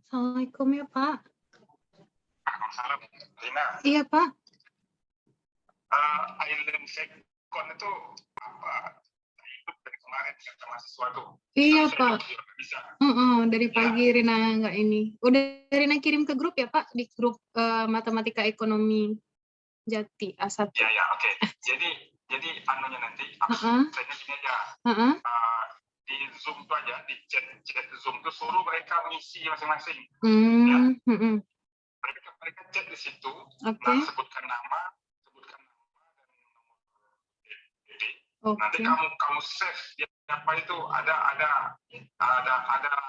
Assalamualaikum ya, Pak. Waalaikumsalam, Rina. Iya, Pak. Island Second itu apa? Hidup dari kemarin kata mahasiswa tuh. Iya, Saya Pak. juga nggak bisa. Dari pagi Rina nggak ini. Udah Rina kirim ke grup ya, Pak? Di grup Matematika Ekonomi Jati A1. Ya, oke. Jadi anunya nanti, saya gini aja. Di Zoom tuh aja, di chat Zoom tuh suruh mereka mengisi masing-masing. Ya. Mereka chat di situ, sebutkan nama dan nomor DP. Nanti kamu save siapa itu ada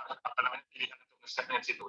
apa namanya pilihan untuk save-nya di situ.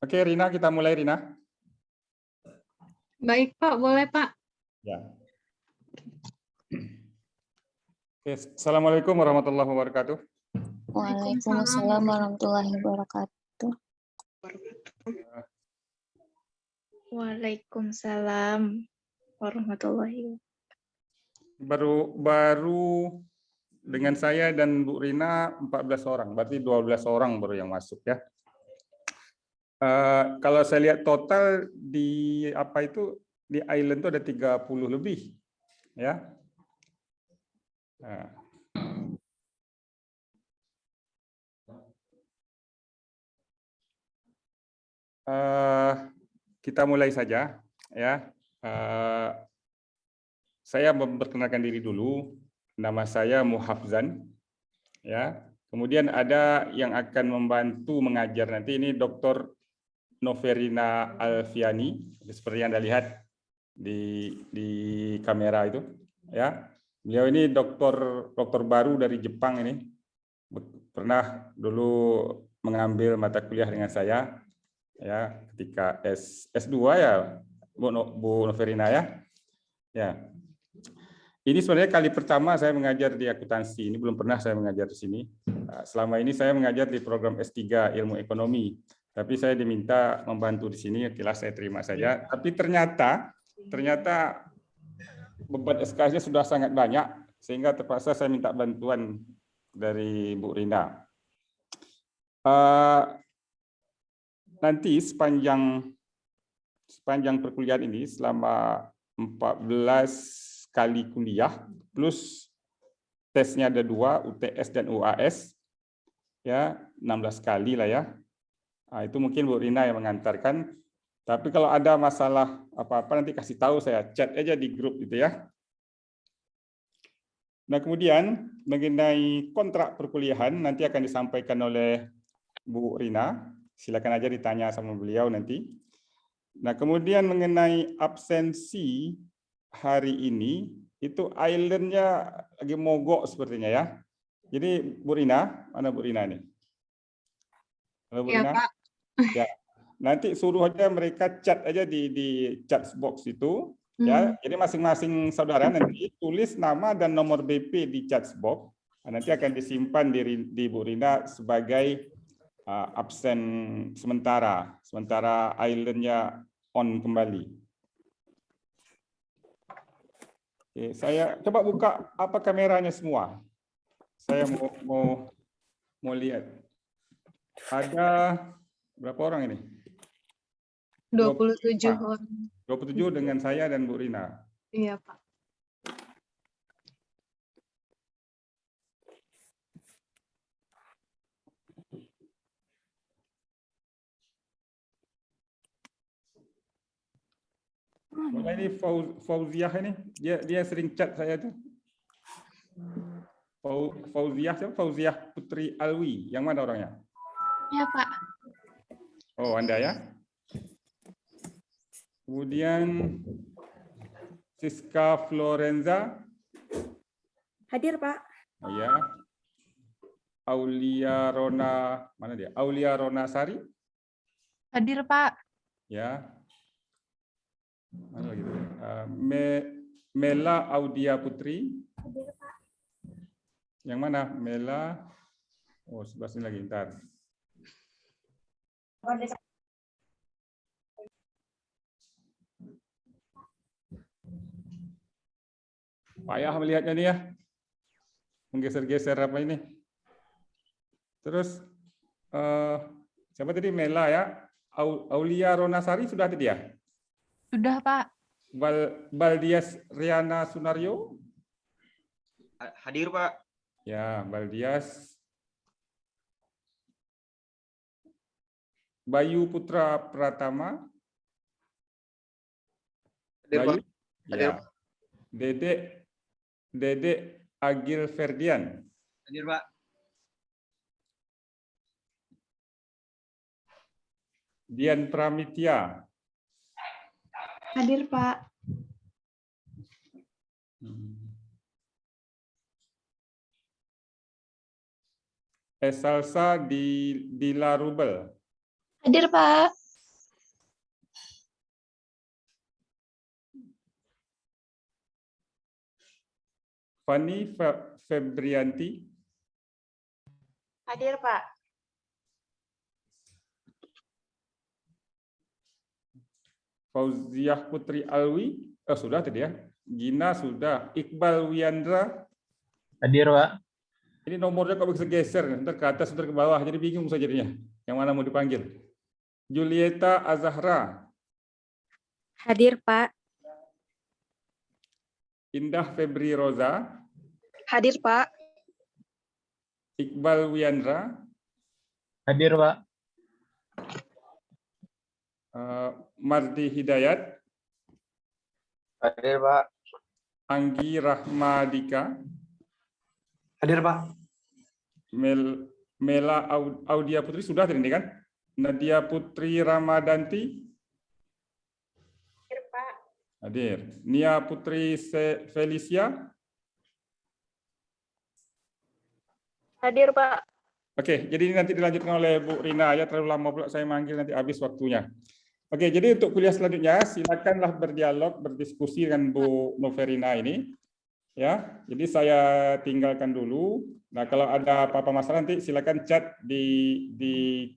Oke, Rina, kita mulai, Rina. Baik, Pak. Boleh, Pak. Ya. Oke, Assalamualaikum warahmatullahi wabarakatuh. Waalaikumsalam warahmatullahi wabarakatuh. Waalaikumsalam warahmatullahi wabarakatuh. Baru dengan saya dan Bu Rina 14 orang, berarti 12 orang baru yang masuk ya. Kalau saya lihat total di di island itu ada 30 lebih ya. Nah. Kita mulai saja ya. Saya memperkenalkan diri dulu. Nama saya Muhafzan ya. Kemudian ada yang akan membantu mengajar nanti ini Dr. Noverina Alfiani, seperti yang Anda lihat di kamera itu ya. Beliau ini dokter baru dari Jepang ini. Pernah dulu mengambil mata kuliah dengan saya ya ketika S2 ya Bu Noverina ya. Ya. Ini sebenarnya kali pertama saya mengajar di akuntansi. Ini belum pernah saya mengajar di sini. Selama ini saya mengajar di program S3 Ilmu Ekonomi. Tapi saya diminta membantu di sini, kelas saya terima saja. Tapi ternyata beban SKS-nya sudah sangat banyak, sehingga terpaksa saya minta bantuan dari Bu Rina. Nanti sepanjang perkuliahan ini selama 14 kali kuliah plus tesnya ada 2, UTS dan UAS ya, 16 kali lah ya. Nah, itu mungkin Bu Rina yang mengantarkan. Tapi kalau ada masalah apa-apa nanti kasih tahu, saya chat aja di grup gitu ya. Nah, kemudian mengenai kontrak perkuliahan nanti akan disampaikan oleh Bu Rina. Silakan aja ditanya sama beliau nanti. Nah, kemudian mengenai absensi hari ini, itu island-nya lagi mogok sepertinya ya. Jadi Bu Rina, mana Bu Rina nih? Halo Bu Rina. Pak. Ya, nanti suruh aja mereka chat aja di chat box itu. Ya, jadi masing-masing saudara nanti tulis nama dan nomor BP di chat box. Nanti akan disimpan di Bu Rina sebagai absen sementara island-nya on kembali. Oke, saya coba buka apa kameranya semua. Saya mau lihat. Ada berapa orang ini? 27 orang. 27 dengan saya dan Bu Rina. Iya, Pak. Ini Fauziah ini, dia sering chat saya tuh. Fauziah siapa? Fauziah Putri Alwi. Yang mana orangnya? Ya, Pak. Oh, Anda ya. Kemudian Siska Florenza. Hadir, Pak. Oh ya. Aulia Rona, mana dia? Aulia Rona Sari. Hadir, Pak. Ya. Mana lagi? Mela Audia Putri. Hadir, Pak. Yang mana? Mela. Oh, sebelah sini lagi, ntar. Payah melihatnya nih ya. Menggeser-geser apa ini. Terus, siapa tadi? Mela ya. Aulia Ronasari sudah tadi ya? Sudah, Pak. Baldias Riana Sunario. Hadir, Pak. Ya, Baldias. Bayu Putra Pratama. Hadir, Bayu. Pak. Hadir. Ya. Dede Agil Ferdian. Hadir, Pak. Dian Pramitya. Hadir, Pak. Esalsa Dila Rubel. Hadir, Pak. Fani Febrianti. Hadir, Pak. Fauziah Putri Alwi. Sudah tadi ya. Gina sudah. Iqbal Wiandra. Hadir, Pak. Ini nomornya kok bisa geser, ntar ke atas, ntar ke bawah, jadi bingung saya jadinya. Yang mana mau dipanggil? Julieta Azahra. Hadir, Pak. Indah Febri Roza. Hadir, Pak. Iqbal Wiandra. Hadir, Pak. Mardi Hidayat. Hadir, Pak. Anggi Rahmadika. Hadir, Pak. Mela Audia Putri sudah tadi kan? Nadia Putri Ramadanti. Hadir, Pak. Hadir. Nia Putri Felicia. Hadir, Pak. Oke, jadi ini nanti dilanjutkan oleh Bu Rina ya, terlalu lama pula saya manggil nanti habis waktunya. Oke, jadi untuk kuliah selanjutnya silakanlah berdialog, berdiskusi dengan Bu Noverina ini. Ya, jadi saya tinggalkan dulu. Nah, kalau ada apa-apa masalah nanti silakan chat di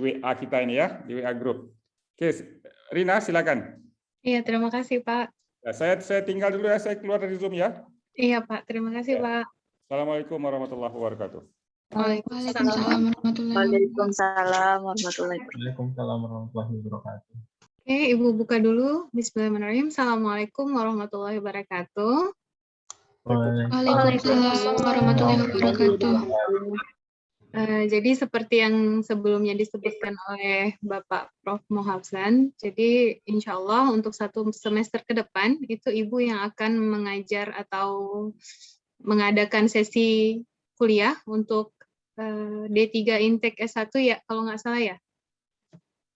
WA kita ini ya, di WA group. Oke, Rina silakan. Iya, terima kasih, Pak. Ya, saya tinggal dulu ya, saya keluar dari Zoom ya. Iya, Pak. Terima kasih, Pak. Assalamualaikum warahmatullahi wabarakatuh. Waalaikumsalam warahmatullahi Waalaikumsalam warahmatullahi wabarakatuh. Waalaikumsalam warahmatullahi wabarakatuh. Oke, Ibu buka dulu. Bismillahirrahmanirrahim. Assalamualaikum warahmatullahi wabarakatuh. Waalaikumsalam warahmatullahi wabarakatuh. Jadi seperti yang sebelumnya disebutkan oleh Bapak Prof. Muhafzan, jadi insya Allah untuk 1 semester ke depan itu Ibu yang akan mengajar atau mengadakan sesi kuliah untuk D3 Intake S1 ya, kalau nggak salah ya.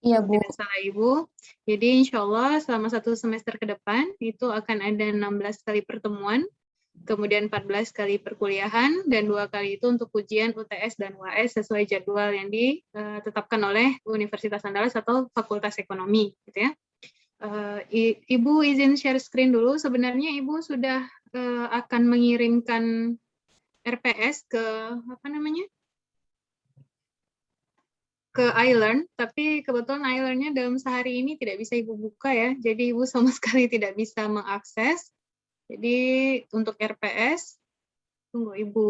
Iya, Bu. Tidak salah Ibu. Jadi insya Allah selama 1 semester ke depan itu akan ada 16 kali pertemuan, kemudian 14 kali perkuliahan, dan 2 kali itu untuk ujian UTS dan UAS sesuai jadwal yang ditetapkan oleh Universitas Andalas atau Fakultas Ekonomi, gitu ya. Ibu izin share screen dulu. Sebenarnya Ibu sudah akan mengirimkan RPS ke apa namanya? Ke iLearn, tapi kebetulan iLearn-nya dalam sehari ini tidak bisa Ibu buka ya, jadi Ibu sama sekali tidak bisa mengakses. Jadi untuk RPS, tunggu Ibu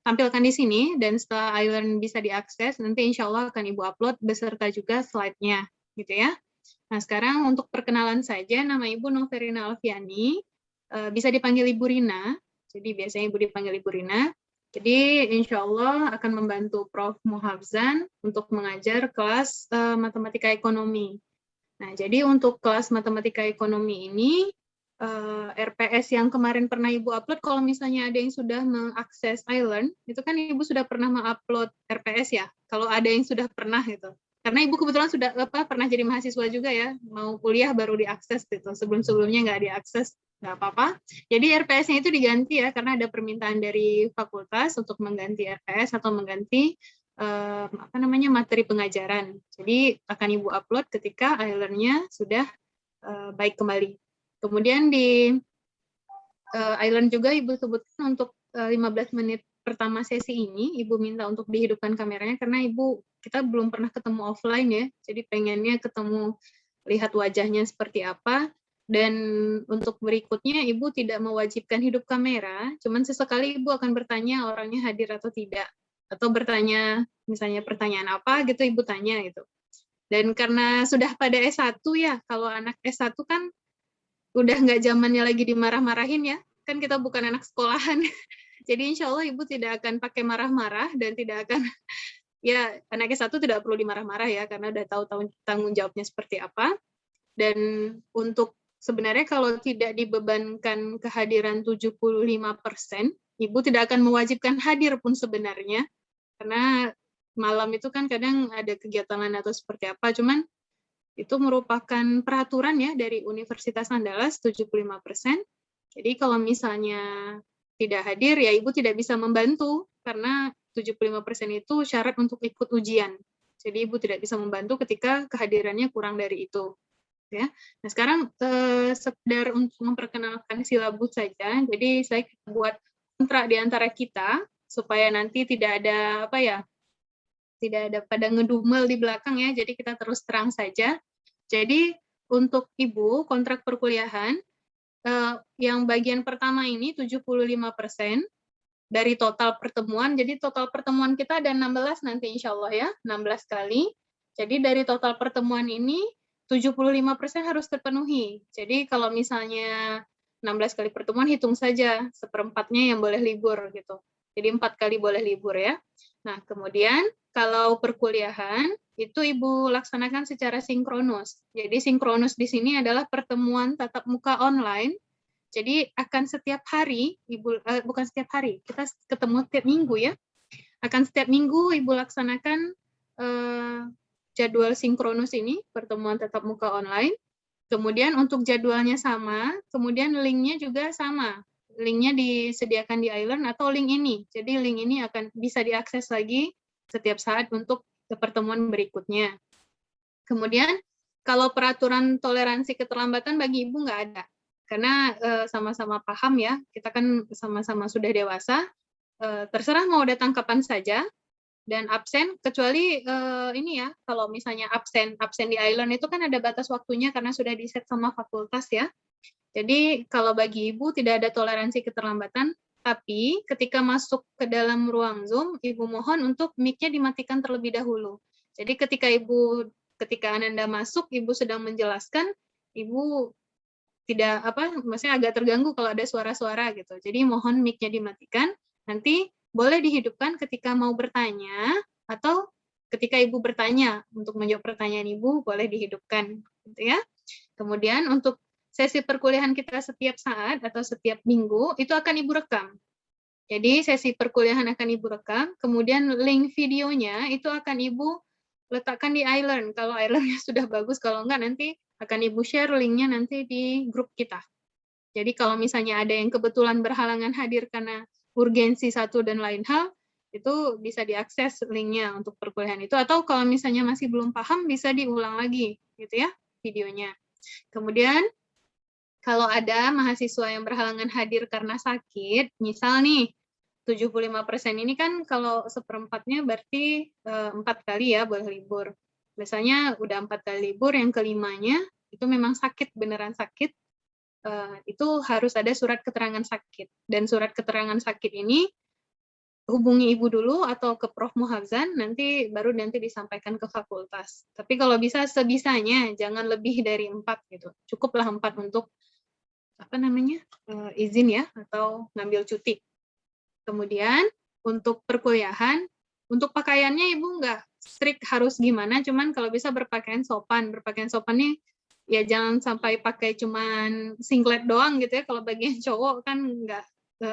tampilkan di sini, dan setelah iLearn bisa diakses, nanti insya Allah akan Ibu upload beserta juga slide-nya, gitu ya. Nah sekarang untuk perkenalan saja, nama Ibu Noverina Alfiani, bisa dipanggil Ibu Rina, jadi biasanya Ibu dipanggil Ibu Rina. Jadi insya Allah akan membantu Prof. Muhafzan untuk mengajar kelas matematika ekonomi. Nah, jadi untuk kelas matematika ekonomi ini, RPS yang kemarin pernah Ibu upload, kalau misalnya ada yang sudah mengakses iLearn, itu kan Ibu sudah pernah mengupload RPS ya, kalau ada yang sudah pernah gitu. Karena Ibu kebetulan sudah pernah jadi mahasiswa juga ya, mau kuliah baru diakses gitu, sebelum-sebelumnya nggak diakses. Nggak apa-apa. Jadi RPS-nya itu diganti ya, karena ada permintaan dari fakultas untuk mengganti RPS atau mengganti materi pengajaran. Jadi akan Ibu upload ketika iLearn-nya sudah baik kembali. Kemudian di iLearn juga Ibu sebutkan untuk 15 menit pertama sesi ini, Ibu minta untuk dihidupkan kameranya karena kita belum pernah ketemu offline ya, jadi pengennya ketemu, lihat wajahnya seperti apa. Dan untuk berikutnya Ibu tidak mewajibkan hidup kamera, cuman sesekali Ibu akan bertanya orangnya hadir atau tidak, atau bertanya misalnya pertanyaan apa gitu Ibu tanya gitu. Dan karena sudah pada S1 ya, kalau anak S1 kan udah nggak zamannya lagi dimarah-marahin ya, kan kita bukan anak sekolahan. Jadi insya Allah Ibu tidak akan pakai marah-marah dan tidak akan, ya anak S1 tidak perlu dimarah-marah ya, karena udah tahu tanggung jawabnya seperti apa. Dan untuk sebenarnya kalau tidak dibebankan kehadiran 75%, Ibu tidak akan mewajibkan hadir pun sebenarnya, karena malam itu kan kadang ada kegiatan lain atau seperti apa, cuman itu merupakan peraturan ya dari Universitas Andalas 75%. Jadi kalau misalnya tidak hadir, ya Ibu tidak bisa membantu, karena 75% itu syarat untuk ikut ujian. Jadi Ibu tidak bisa membantu ketika kehadirannya kurang dari itu. ya. Nah, sekarang sekedar untuk memperkenalkan silabus saja. Jadi saya buat kontrak di antara kita supaya nanti tidak ada apa ya, tidak ada pada ngedumel di belakang ya. Jadi kita terus terang saja. Jadi untuk Ibu kontrak perkuliahan yang bagian pertama ini 75% dari total pertemuan. Jadi total pertemuan kita ada 16 nanti insya Allah ya, 16 kali. Jadi dari total pertemuan ini 75% harus terpenuhi. Jadi kalau misalnya 16 kali pertemuan, hitung saja seperempatnya yang boleh libur gitu. Jadi 4 kali boleh libur ya. Nah, kemudian kalau perkuliahan itu Ibu laksanakan secara sinkronus. Jadi sinkronus di sini adalah pertemuan tatap muka online. Jadi akan setiap hari, bukan setiap hari, kita ketemu setiap minggu ya. Akan setiap minggu Ibu laksanakan jadwal sinkronus ini, pertemuan tatap muka online. Kemudian untuk jadwalnya sama, kemudian linknya juga sama. Linknya disediakan di iLearn atau link ini. Jadi link ini akan bisa diakses lagi setiap saat untuk pertemuan berikutnya. Kemudian kalau peraturan toleransi keterlambatan bagi Ibu nggak ada. Karena sama-sama paham ya, kita kan sama-sama sudah dewasa, terserah mau datang kapan saja, dan absen, kecuali ini ya, kalau misalnya absen di iLearn itu kan ada batas waktunya karena sudah di-set sama fakultas ya. Jadi kalau bagi Ibu tidak ada toleransi keterlambatan, tapi ketika masuk ke dalam ruang Zoom, Ibu mohon untuk mic-nya dimatikan terlebih dahulu. Jadi ketika Anda masuk, Ibu sedang menjelaskan, Ibu tidak maksudnya agak terganggu kalau ada suara-suara gitu. Jadi mohon mic-nya dimatikan. Nanti boleh dihidupkan ketika mau bertanya atau ketika Ibu bertanya untuk menjawab pertanyaan Ibu boleh dihidupkan gitu ya. Kemudian untuk sesi perkuliahan kita setiap saat atau setiap minggu itu akan Ibu rekam. Jadi sesi perkuliahan akan Ibu rekam, kemudian link videonya itu akan Ibu letakkan di iLearn. Kalau iLearn-nya sudah bagus, kalau enggak nanti akan Ibu share linknya nanti di grup kita. Jadi kalau misalnya ada yang kebetulan berhalangan hadir karena urgensi satu dan lain hal, itu bisa diakses linknya untuk perkuliahan itu. Atau kalau misalnya masih belum paham, bisa diulang lagi gitu ya videonya. Kemudian kalau ada mahasiswa yang berhalangan hadir karena sakit, misal nih 75% ini kan kalau seperempatnya berarti 4 kali ya boleh libur. Biasanya udah 4 kali libur, yang kelimanya itu memang sakit, beneran sakit, itu harus ada surat keterangan sakit. Dan surat keterangan sakit ini hubungi Ibu dulu atau ke Prof. Muhafzan, baru nanti disampaikan ke fakultas. Tapi kalau bisa sebisanya, jangan lebih dari 4 gitu. Cukuplah 4 untuk izin ya atau ngambil cuti. Kemudian untuk perkuliahan, untuk pakaiannya Ibu nggak strict harus gimana, cuman kalau bisa berpakaian sopan. Berpakaian sopan nih ya jangan sampai pakai cuman singlet doang gitu ya. Kalau bagian cowok kan nggak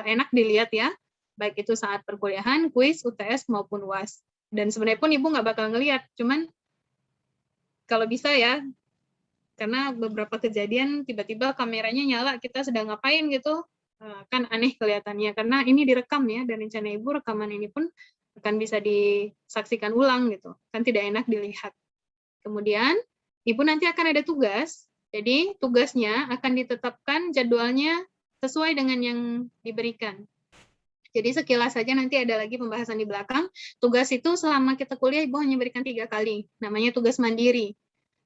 enak dilihat ya. Baik itu saat perkuliahan, kuis, UTS maupun UAS. Dan sebenarnya pun Ibu nggak bakal ngelihat, cuman kalau bisa ya, karena beberapa kejadian tiba-tiba kameranya nyala, kita sedang ngapain gitu, kan aneh kelihatannya, karena ini direkam ya, dan rencana Ibu rekaman ini pun akan bisa disaksikan ulang gitu, kan tidak enak dilihat. Kemudian Ibu nanti akan ada tugas, jadi tugasnya akan ditetapkan jadwalnya sesuai dengan yang diberikan. Jadi sekilas saja nanti ada lagi pembahasan di belakang, tugas itu selama kita kuliah Ibu hanya berikan 3 kali, namanya tugas mandiri.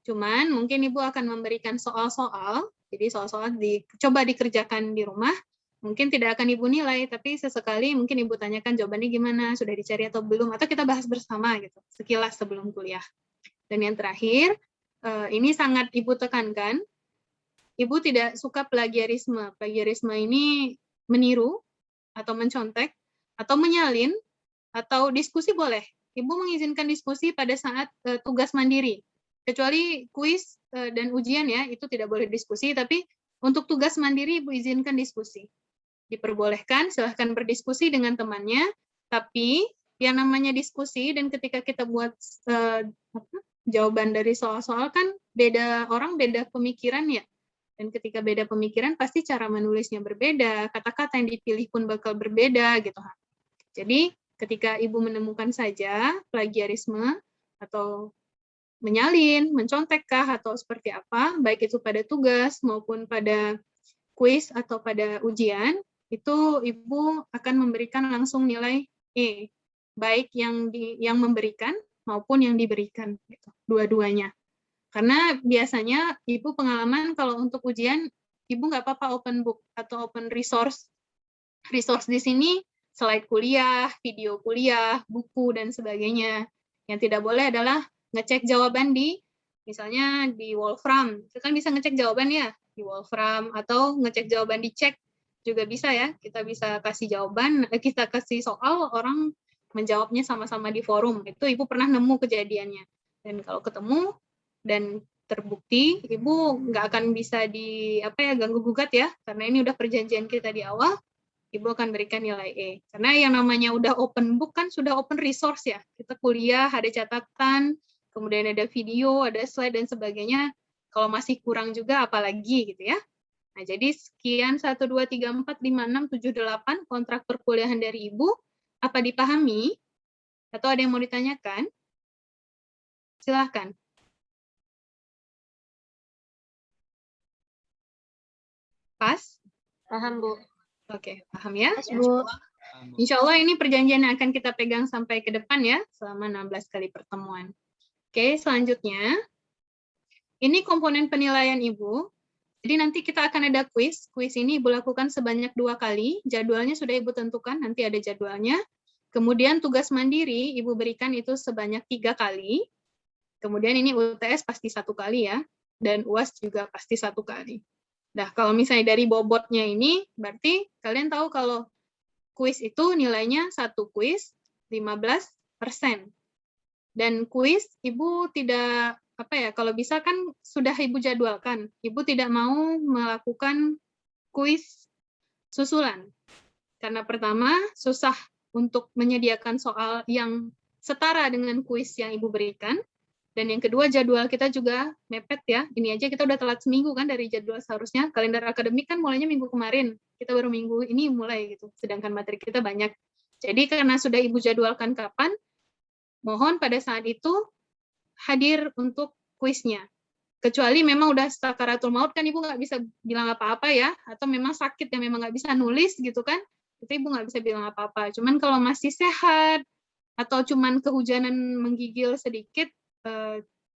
Cuman mungkin Ibu akan memberikan soal-soal, jadi soal-soal coba dikerjakan di rumah, mungkin tidak akan Ibu nilai, tapi sesekali mungkin Ibu tanyakan jawabannya gimana, sudah dicari atau belum, atau kita bahas bersama gitu, sekilas sebelum kuliah. Dan yang terakhir, ini sangat Ibu tekankan, Ibu tidak suka plagiarisme. Plagiarisme ini meniru, atau mencontek, atau menyalin, atau diskusi boleh. Ibu mengizinkan diskusi pada saat tugas mandiri. Kecuali kuis dan ujian ya, itu tidak boleh diskusi, tapi untuk tugas mandiri Ibu izinkan diskusi. Diperbolehkan, silahkan berdiskusi dengan temannya, tapi yang namanya diskusi dan ketika kita buat jawaban dari soal-soal kan beda orang, beda pemikiran ya. Dan ketika beda pemikiran pasti cara menulisnya berbeda, kata-kata yang dipilih pun bakal berbeda gitu. Jadi ketika Ibu menemukan saja plagiarisme atau menyalin, mencontek kah, atau seperti apa, baik itu pada tugas maupun pada kuis atau pada ujian, itu Ibu akan memberikan langsung nilai E, baik yang memberikan maupun yang diberikan, gitu, dua-duanya. Karena biasanya Ibu pengalaman kalau untuk ujian, Ibu nggak apa-apa open book atau open resource. Resource di sini slide kuliah, video kuliah, buku, dan sebagainya. Yang tidak boleh adalah ngecek jawaban misalnya di Wolfram. Kita kan bisa ngecek jawaban ya, di Wolfram, atau ngecek jawaban di cek juga bisa ya. Kita bisa kasih jawaban, kita kasih soal, orang menjawabnya sama-sama di forum. Itu Ibu pernah nemu kejadiannya. Dan kalau ketemu dan terbukti, Ibu nggak akan bisa ganggu gugat ya, karena ini udah perjanjian kita di awal. Ibu akan berikan nilai E. Karena yang namanya udah open book kan sudah open resource ya. Kita kuliah, ada catatan, kemudian ada video, ada slide, dan sebagainya. Kalau masih kurang juga apalagi gitu ya. Nah, jadi sekian 1, 2, 3, 4, 5, 6, 7, 8 kontrak perkuliahan dari Ibu. Apa dipahami? Atau ada yang mau ditanyakan? Silahkan. Pas? Paham, Bu. Oke, paham ya? Pas, Bu. Insya Allah ini perjanjian yang akan kita pegang sampai ke depan ya, selama 16 kali pertemuan. Oke, selanjutnya, ini komponen penilaian Ibu. Jadi nanti kita akan ada kuis. Kuis ini Ibu lakukan sebanyak 2 kali. Jadwalnya sudah Ibu tentukan, nanti ada jadwalnya. Kemudian tugas mandiri Ibu berikan itu sebanyak 3 kali. Kemudian ini UTS pasti 1 kali ya, dan UAS juga pasti 1 kali. Nah, kalau misalnya dari bobotnya ini, berarti kalian tahu kalau kuis itu nilainya 1 kuis 15%. Dan kuis Ibu tidak, kalau bisa kan sudah Ibu jadwalkan. Ibu tidak mau melakukan kuis susulan. Karena pertama, susah untuk menyediakan soal yang setara dengan kuis yang Ibu berikan. Dan yang kedua, jadwal kita juga mepet ya. Ini aja kita udah telat seminggu kan dari jadwal seharusnya. Kalender akademik kan mulainya minggu kemarin. Kita baru minggu ini mulai gitu. Sedangkan materi kita banyak. Jadi karena sudah Ibu jadwalkan kapan, mohon pada saat itu hadir untuk kuisnya. Kecuali memang udah sakaratul maut kan Ibu nggak bisa bilang apa-apa ya. Atau memang sakit yang memang nggak bisa nulis gitu kan. Itu Ibu nggak bisa bilang apa-apa. Cuman kalau masih sehat, atau cuman kehujanan menggigil sedikit,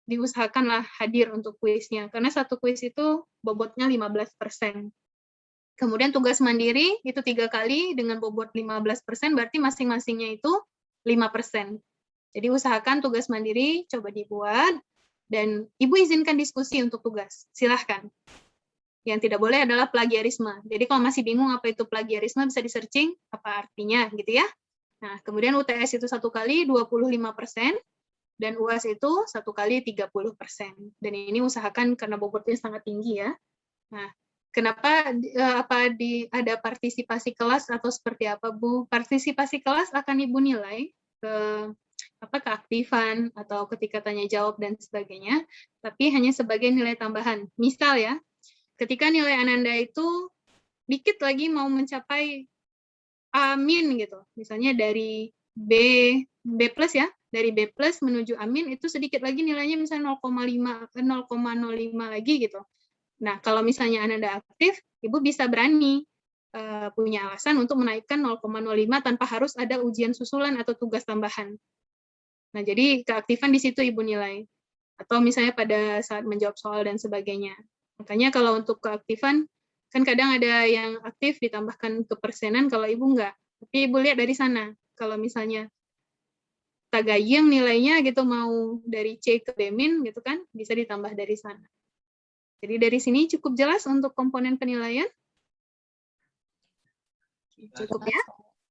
diusahakanlah hadir untuk kuisnya, karena 1 kuis itu bobotnya 15%. Kemudian tugas mandiri itu 3 kali dengan bobot 15%, berarti masing-masingnya itu 5%. Jadi usahakan tugas mandiri coba dibuat, dan Ibu izinkan diskusi untuk tugas, silahkan. Yang tidak boleh adalah plagiarisme. Jadi kalau masih bingung apa itu plagiarisme, bisa di-searching apa artinya gitu ya. Nah, kemudian UTS itu 1 kali 25%, dan UAS itu 1 kali 30%. Dan ini usahakan karena bobotnya sangat tinggi ya. Nah, kenapa ada partisipasi kelas atau seperti apa, Bu? Partisipasi kelas akan Ibu nilai keaktifan atau ketika tanya jawab dan sebagainya, tapi hanya sebagai nilai tambahan. Misal ya, ketika nilai Ananda itu dikit lagi mau mencapai A- gitu. Misalnya dari B plus ya, dari B plus menuju amin itu sedikit lagi nilainya misalnya 0,05 lagi gitu. Nah, kalau misalnya Ananda aktif, Ibu bisa berani punya alasan untuk menaikkan 0,05 tanpa harus ada ujian susulan atau tugas tambahan. Nah, jadi keaktifan di situ Ibu nilai. Atau misalnya pada saat menjawab soal dan sebagainya. Makanya kalau untuk keaktifan, kan kadang ada yang aktif ditambahkan kepersenan, kalau Ibu enggak. Tapi Ibu lihat dari sana. Kalau misalnya tagayeng nilainya gitu mau dari C ke B- gitu kan, bisa ditambah dari sana. Jadi dari sini cukup jelas untuk komponen penilaian? Cukup ya?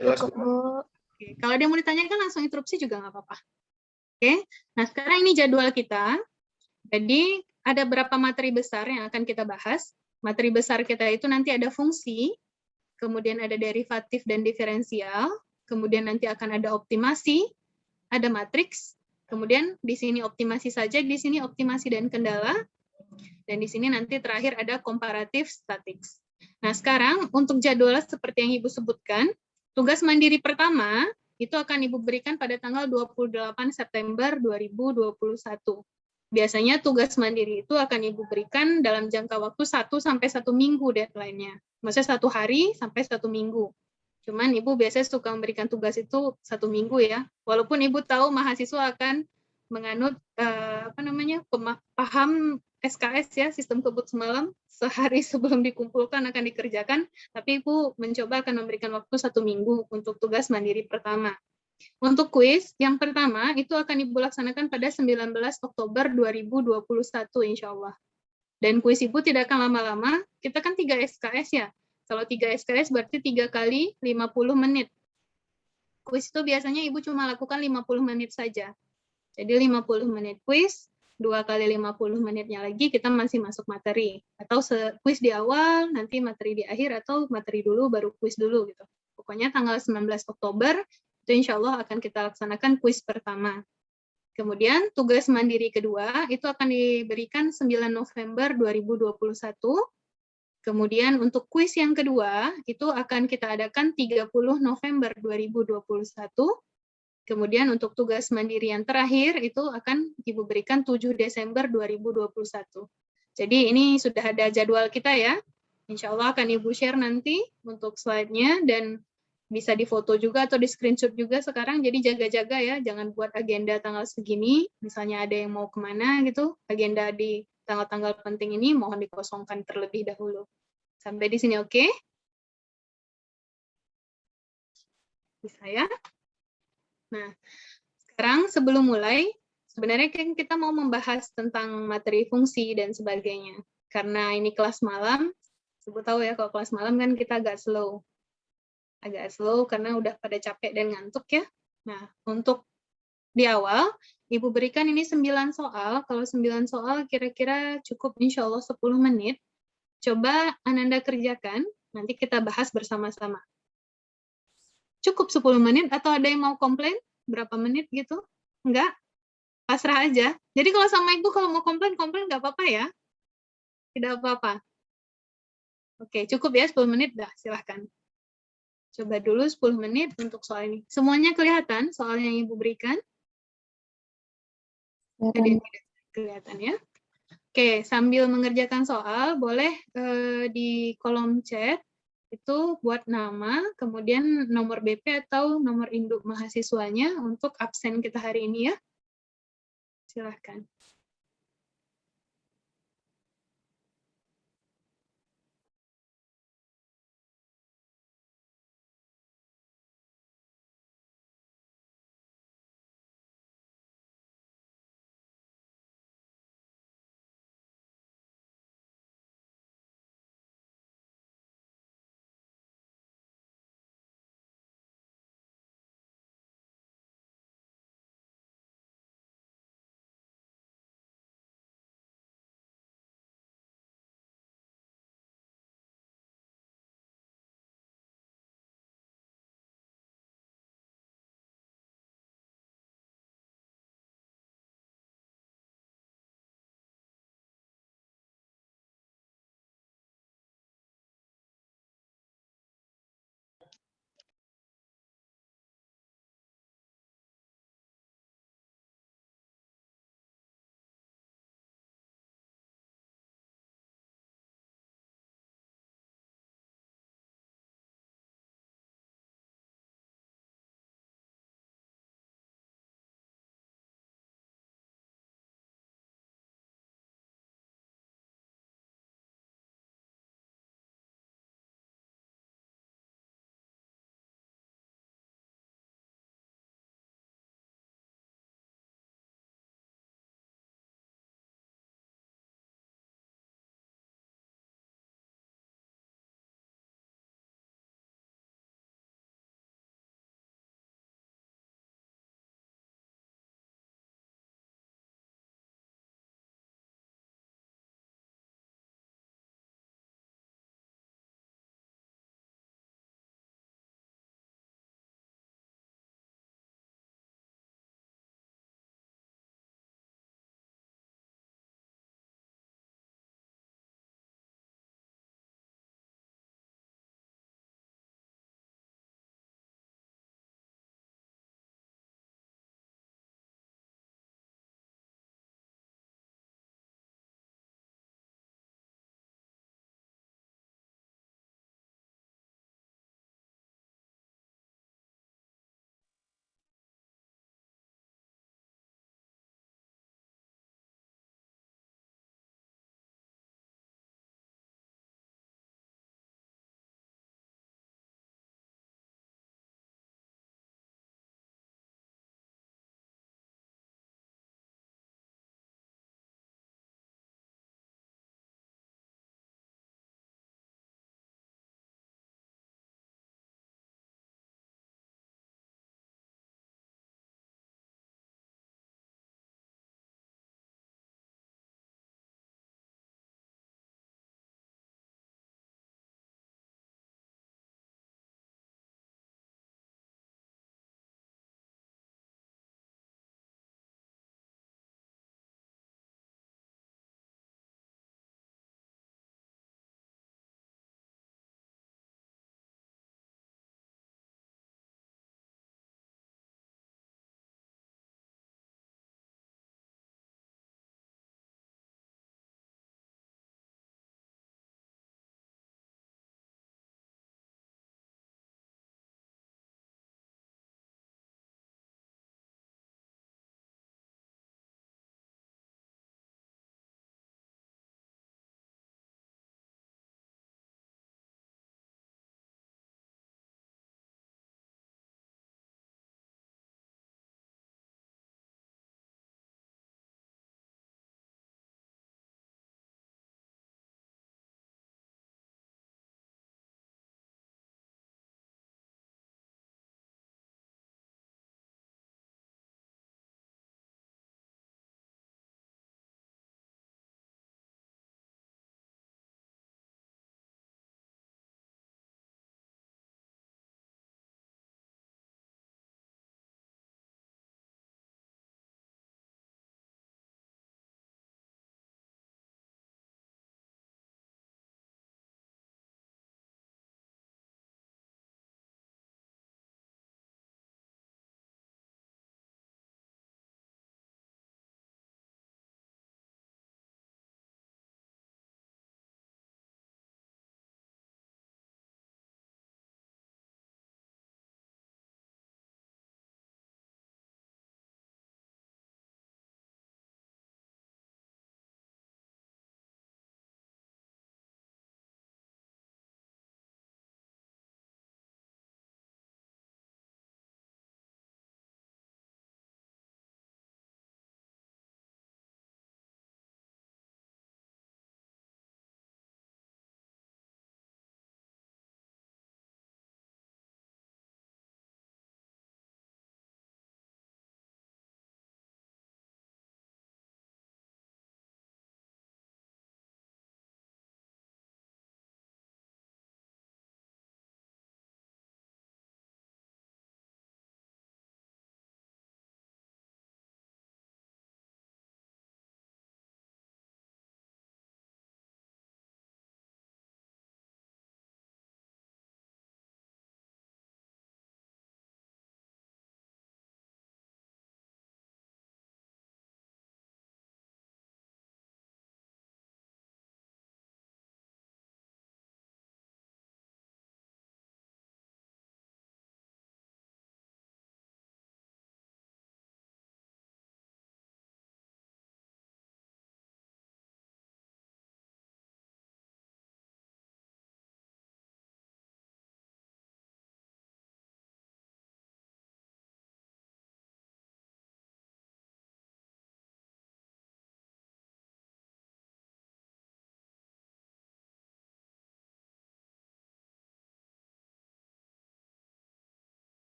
Jelas, Bu. Oke. Kalau ada yang mau ditanyakan langsung interupsi juga nggak apa-apa. Oke, nah sekarang ini jadwal kita. Jadi ada berapa materi besar yang akan kita bahas. Materi besar kita itu nanti ada fungsi, kemudian ada derivatif dan diferensial, kemudian nanti akan ada optimasi, ada matriks, kemudian di sini optimasi saja, di sini optimasi dan kendala, dan di sini nanti terakhir ada komparatif statics. Nah sekarang untuk jadwal seperti yang Ibu sebutkan, tugas mandiri pertama itu akan Ibu berikan pada tanggal 28 September 2021. Biasanya tugas mandiri itu akan Ibu berikan dalam jangka waktu 1 sampai 1 minggu deadline-nya. Maksudnya 1 hari sampai 1 minggu. Cuman Ibu biasanya suka memberikan tugas itu 1 minggu ya. Walaupun Ibu tahu mahasiswa akan menganut paham SKS ya, sistem kebut semalam, sehari sebelum dikumpulkan akan dikerjakan, tapi Ibu mencoba akan memberikan waktu 1 minggu untuk tugas mandiri pertama. Untuk kuis, yang pertama itu akan Ibu laksanakan pada 19 Oktober 2021, insya Allah. Dan kuis Ibu tidak akan lama-lama, kita kan 3 SKS ya. Kalau 3 SKS berarti 3 kali 50 menit. Kuis itu biasanya Ibu cuma lakukan 50 menit saja. Jadi 50 menit kuis, 2 kali 50 menitnya lagi kita masih masuk materi. Atau kuis di awal, nanti materi di akhir, atau materi dulu, baru kuis dulu gitu. Pokoknya tanggal 19 Oktober, itu insya Allah akan kita laksanakan kuis pertama. Kemudian tugas mandiri kedua itu akan diberikan 9 November 2021. Kemudian untuk kuis yang kedua itu akan kita adakan 30 November 2021. Kemudian untuk tugas mandiri yang terakhir itu akan Ibu berikan 7 Desember 2021. Jadi ini sudah ada jadwal kita ya. Insya Allah akan Ibu share nanti untuk slide-nya, dan bisa difoto juga atau di screenshot juga sekarang, jadi jaga-jaga ya, jangan buat agenda tanggal segini, misalnya ada yang mau kemana gitu, agenda di tanggal-tanggal penting ini mohon dikosongkan terlebih dahulu. Sampai di sini oke? Bisa ya? Nah, sekarang sebelum mulai, sebenarnya kan kita mau membahas tentang materi fungsi dan sebagainya. Karena ini kelas malam, Ibu tahu ya kalau kelas malam kan kita agak slow karena udah pada capek dan ngantuk ya. Nah, untuk di awal, Ibu berikan ini 9 soal. Kalau 9 soal kira-kira cukup insya Allah 10 menit. Coba Ananda kerjakan, nanti kita bahas bersama-sama. Cukup 10 menit atau ada yang mau komplain? Berapa menit gitu? Enggak? Pasrah aja. Jadi kalau sama Ibu kalau mau komplain nggak apa-apa ya. Tidak apa-apa. Oke, cukup ya 10 menit. Dah, silahkan. Coba dulu 10 menit untuk soal ini. Semuanya kelihatan soal yang Ibu berikan? Ada yang tidak kelihatan ya? Oke, sambil mengerjakan soal, boleh di kolom chat itu buat nama, kemudian nomor BP atau nomor induk mahasiswanya untuk absen kita hari ini ya. Silahkan.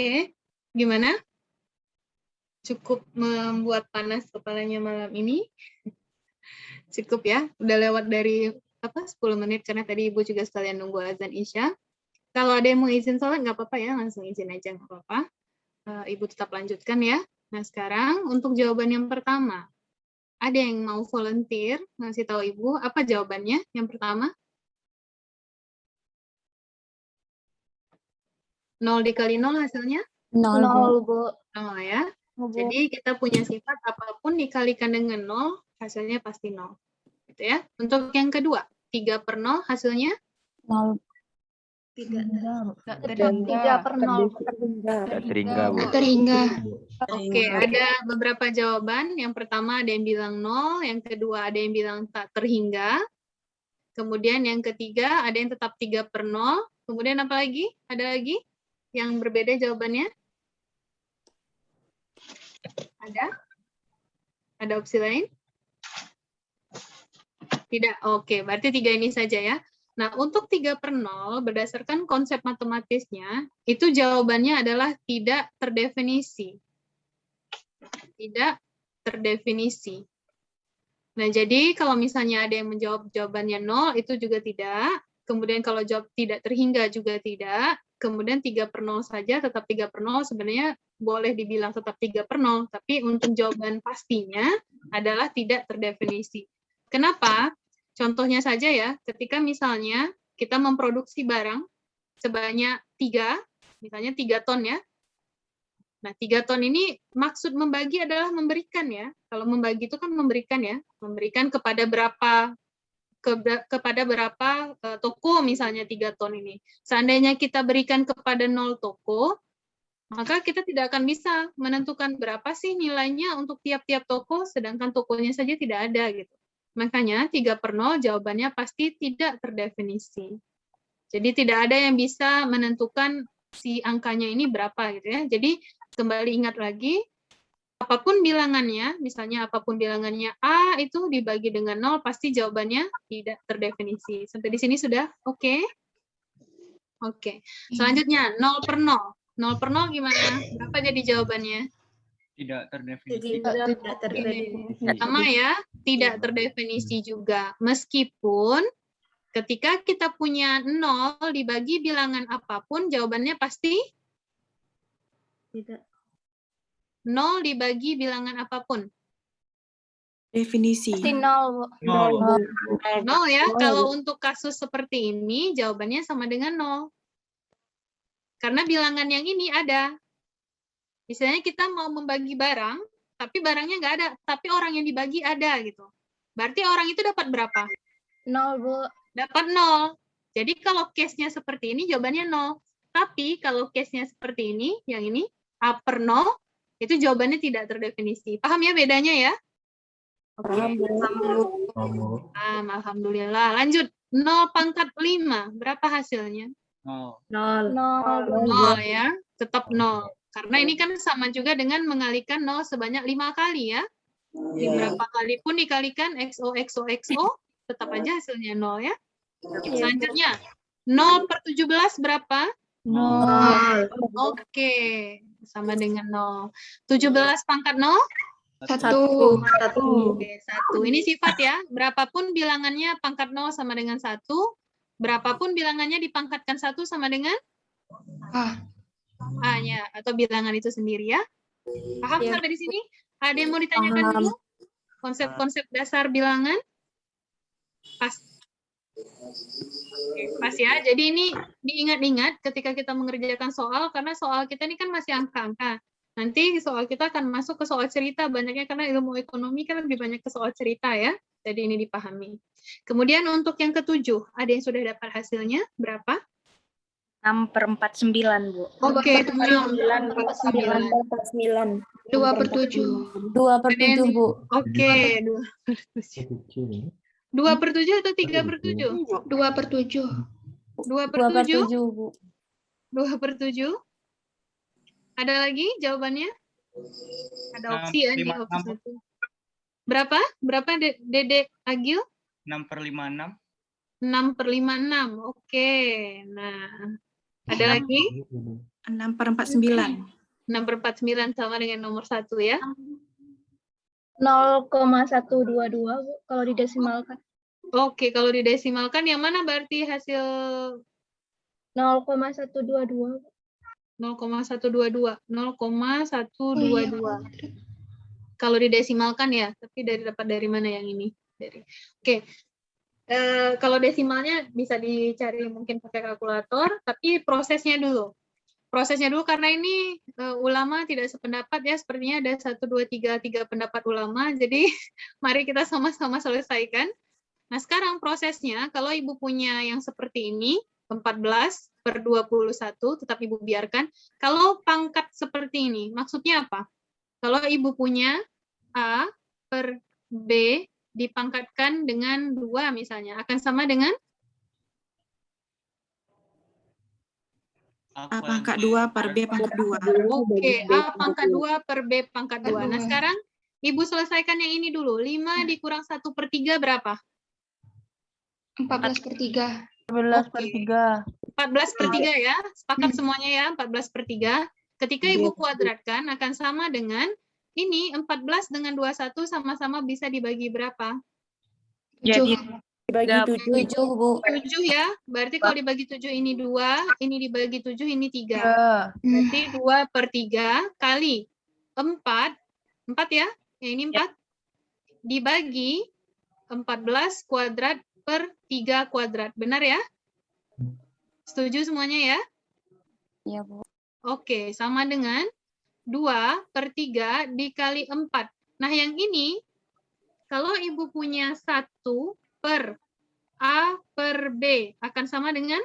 Oke, gimana? Cukup membuat panas kepalanya malam ini? Cukup ya, udah lewat dari 10 menit karena tadi Ibu juga sekalian nunggu azan Isya. Kalau ada yang mau izin sholat nggak apa-apa ya, langsung izin aja nggak apa-apa. Ibu tetap lanjutkan ya. Nah sekarang untuk jawaban yang pertama, ada yang mau volunteer ngasih tahu Ibu apa jawabannya? Yang pertama, 0 dikali 0 hasilnya? 0, Bu. 0 ya. Jadi kita punya sifat apapun dikalikan dengan 0, hasilnya pasti 0. Gitu ya. Untuk yang kedua, 3 per 0 hasilnya? 0. 3 per 0. Terhingga. Oke, ada beberapa jawaban. Yang pertama ada yang bilang 0, yang kedua ada yang bilang tak terhingga. Kemudian yang ketiga ada yang tetap 3 per 0. Kemudian apa lagi? Ada lagi yang berbeda jawabannya? Ada? Ada opsi lain? Tidak. Oke, berarti 3 ini saja ya. Nah, untuk 3 per 0, berdasarkan konsep matematisnya, itu jawabannya adalah tidak terdefinisi. Tidak terdefinisi. Nah, jadi kalau misalnya ada yang menjawab jawabannya 0, itu juga tidak. Kemudian kalau jawab tidak terhingga juga tidak. Kemudian 3 per 0 saja, tetap 3 per 0, sebenarnya boleh dibilang tetap 3 per 0, tapi untuk jawaban pastinya adalah tidak terdefinisi. Kenapa? Contohnya saja ya, ketika misalnya kita memproduksi barang sebanyak 3, misalnya 3 ton ya. Nah, 3 ton ini maksud membagi adalah memberikan ya. Kalau membagi itu kan memberikan ya, memberikan kepada berapa toko misalnya 3 ton ini. Seandainya kita berikan kepada 0 toko, maka kita tidak akan bisa menentukan berapa sih nilainya untuk tiap-tiap toko, sedangkan tokonya saja tidak ada gitu. Makanya 3 per 0 jawabannya pasti tidak terdefinisi. Jadi tidak ada yang bisa menentukan si angkanya ini berapa gitu ya. Jadi kembali ingat lagi, apapun bilangannya, misalnya apapun bilangannya A itu dibagi dengan 0, pasti jawabannya tidak terdefinisi. Sampai di sini sudah oke? Oke. Selanjutnya 0 per 0. 0 per 0 gimana? Berapa jadi jawabannya? Tidak terdefinisi. Sama ya, tidak terdefinisi juga. Meskipun ketika kita punya 0 dibagi bilangan apapun, jawabannya pasti? Tidak. 0 dibagi bilangan apapun. Definisi. Pasti 0, Bu. 0 ya, kalau untuk kasus seperti ini, jawabannya sama dengan 0. Karena bilangan yang ini ada. Misalnya kita mau membagi barang, tapi barangnya nggak ada, tapi orang yang dibagi ada gitu. Berarti orang itu dapat berapa? 0, Bu. Dapat 0. Jadi kalau case-nya seperti ini, jawabannya 0. Tapi kalau case-nya seperti ini, yang ini, A per 0, itu jawabannya tidak terdefinisi. Paham ya bedanya ya? Paham. Alhamdulillah. Lanjut. 0 pangkat 5. Berapa hasilnya? 0. 0. 0 ya. Tetap 0. Karena ini kan sama juga dengan mengalikan 0 sebanyak 5 kali ya. Di berapa kali pun dikalikan XO, tetap aja hasilnya 0 ya. Selanjutnya, 0 per 17 berapa? 0. Oke, sama dengan 0. 17 pangkat 0? 1. Oke, 1. Ini sifat ya. Berapapun bilangannya pangkat 0 sama dengan 1. Berapapun bilangannya dipangkatkan 1 sama dengan? A-nya, atau bilangan itu sendiri ya. Paham sampai di sini? Ada yang mau ditanyakan dulu? Konsep-konsep dasar bilangan? Pas. Oke, pas ya. Jadi ini diingat-ingat ketika kita mengerjakan soal, karena soal kita ini kan masih angka-angka. Nanti soal kita akan masuk ke soal cerita, banyaknya karena ilmu ekonomi kan lebih banyak ke soal cerita ya. Jadi ini dipahami. Kemudian untuk yang ketujuh, ada yang sudah dapat hasilnya? Berapa? 6 per 49, Bu. Oke, 6 per 2 49. per 7. 2 per 7, Bu. Oke, 2 per 7. 2 per 7 atau 3 per 7? 2 per 7. 2 per 2 per 7? 7, Bu. 2 per 7? Ada lagi jawabannya? Ada opsi ya, ini opsi 1. Berapa? Berapa, Dedek Agil? 6 per 56. 6 per 56. Oke. Nah, Ada lagi? 6/49. 6/49 sama dengan nomor 1 ya. 0,122 Bu, kalau didesimalkan. Oke, kalau didesimalkan yang mana berarti hasil 0,122 Bu. 0,122. 0,122. Oh, iya. Kalau didesimalkan ya, tapi dapat dari mana yang ini? Oke. Kalau desimalnya bisa dicari mungkin pakai kalkulator, tapi prosesnya dulu. Prosesnya dulu karena ini ulama tidak sependapat ya, sepertinya ada 1, 2, 3 pendapat ulama, jadi mari kita sama-sama selesaikan. Nah sekarang prosesnya, kalau Ibu punya yang seperti ini, 14/21, tetap Ibu biarkan. Kalau pangkat seperti ini, maksudnya apa? Kalau Ibu punya A per B dipangkatkan dengan 2 misalnya, akan sama dengan? A pangkat 2 per B pangkat 2. Oke, A pangkat 2 per B pangkat 2. Nah sekarang Ibu selesaikan yang ini dulu. 5 dikurang 1/3 berapa? 14/3. 14/3. 14/3 ya, sepakat semuanya ya, 14/3. Ketika Ibu kuadratkan akan sama dengan ini 14 dengan 21 sama-sama bisa dibagi berapa? Jadi Dibagi 7 Bu. 7 ya, berarti kalau dibagi 7 ini 2, ini dibagi 7 ini 3. Ya. Berarti 2/3 kali 4 ya, ini 4, dibagi 14 kuadrat per 3 kuadrat. Benar ya? Setuju semuanya ya? Iya Bu. Oke, sama dengan 2/3 dikali 4. Nah, yang ini, kalau Ibu punya 1 per A per B, akan sama dengan?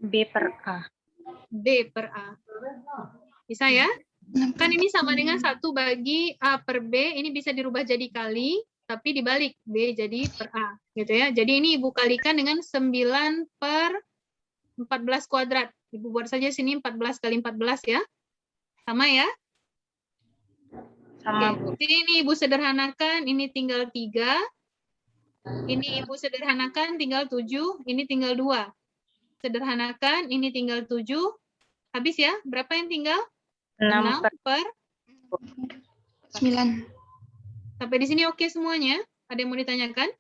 B per A. B per A. Bisa ya? Kan ini sama dengan 1 bagi A per B, ini bisa dirubah jadi kali, tapi dibalik, B jadi per A. Gitu ya. Jadi ini Ibu kalikan dengan 9/14 kuadrat. Ibu buat saja sini 14 kali 14 ya. Sama ya? Sama Bu. Oke. Ini Ibu sederhanakan, ini tinggal 3. Ini Ibu sederhanakan, tinggal 7. Ini tinggal 2. Sederhanakan, ini tinggal 7. Habis ya? Berapa yang tinggal? 6 per 9. Sampai di sini oke semuanya? Ada yang mau ditanyakan?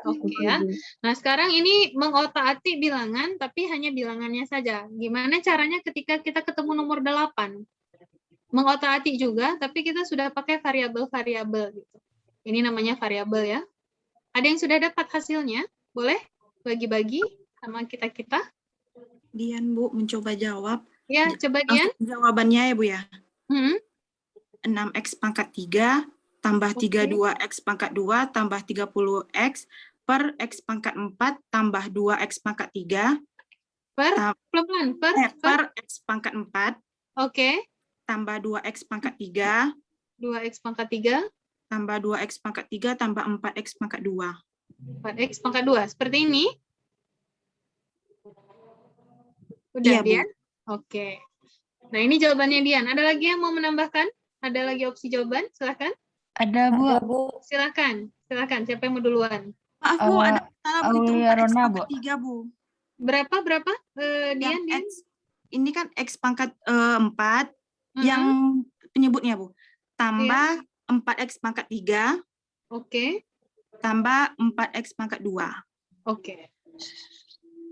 Oke ya. Nah sekarang ini mengotak-atik bilangan, tapi hanya bilangannya saja. Gimana caranya ketika kita ketemu nomor 8? Mengotak-atik juga, tapi kita sudah pakai variabel-variabel gitu. Ini namanya variabel ya. Ada yang sudah dapat hasilnya? Boleh bagi-bagi sama kita-kita? Dian Bu mencoba jawab. Ya, coba Dian. Jawabannya ya Bu ya. 6x pangkat 3 tambah 32x pangkat 2 tambah 30x per x pangkat 4 tambah 2x pangkat 3 pelan-pelan per x pangkat 4 Oke. tambah 2x pangkat 3 2x pangkat 3 tambah 2x pangkat 3 tambah 4x pangkat 2. 4x pangkat 2 seperti ini. Udah Iya, Bu. Dian? Oke. Nah, ini jawabannya Dian. Ada lagi yang mau menambahkan? Ada lagi opsi jawaban? Silakan. Ada Bu. Silakan. Silakan. Siapa yang mau duluan? Maaf Bu, ada salah Bu, itu 4x pangkat 3 Bu. Berapa? Dian? X, ini kan x pangkat 4 yang penyebutnya Bu. Tambah 4x pangkat 3. Oke. Tambah 4x pangkat 2. Oke.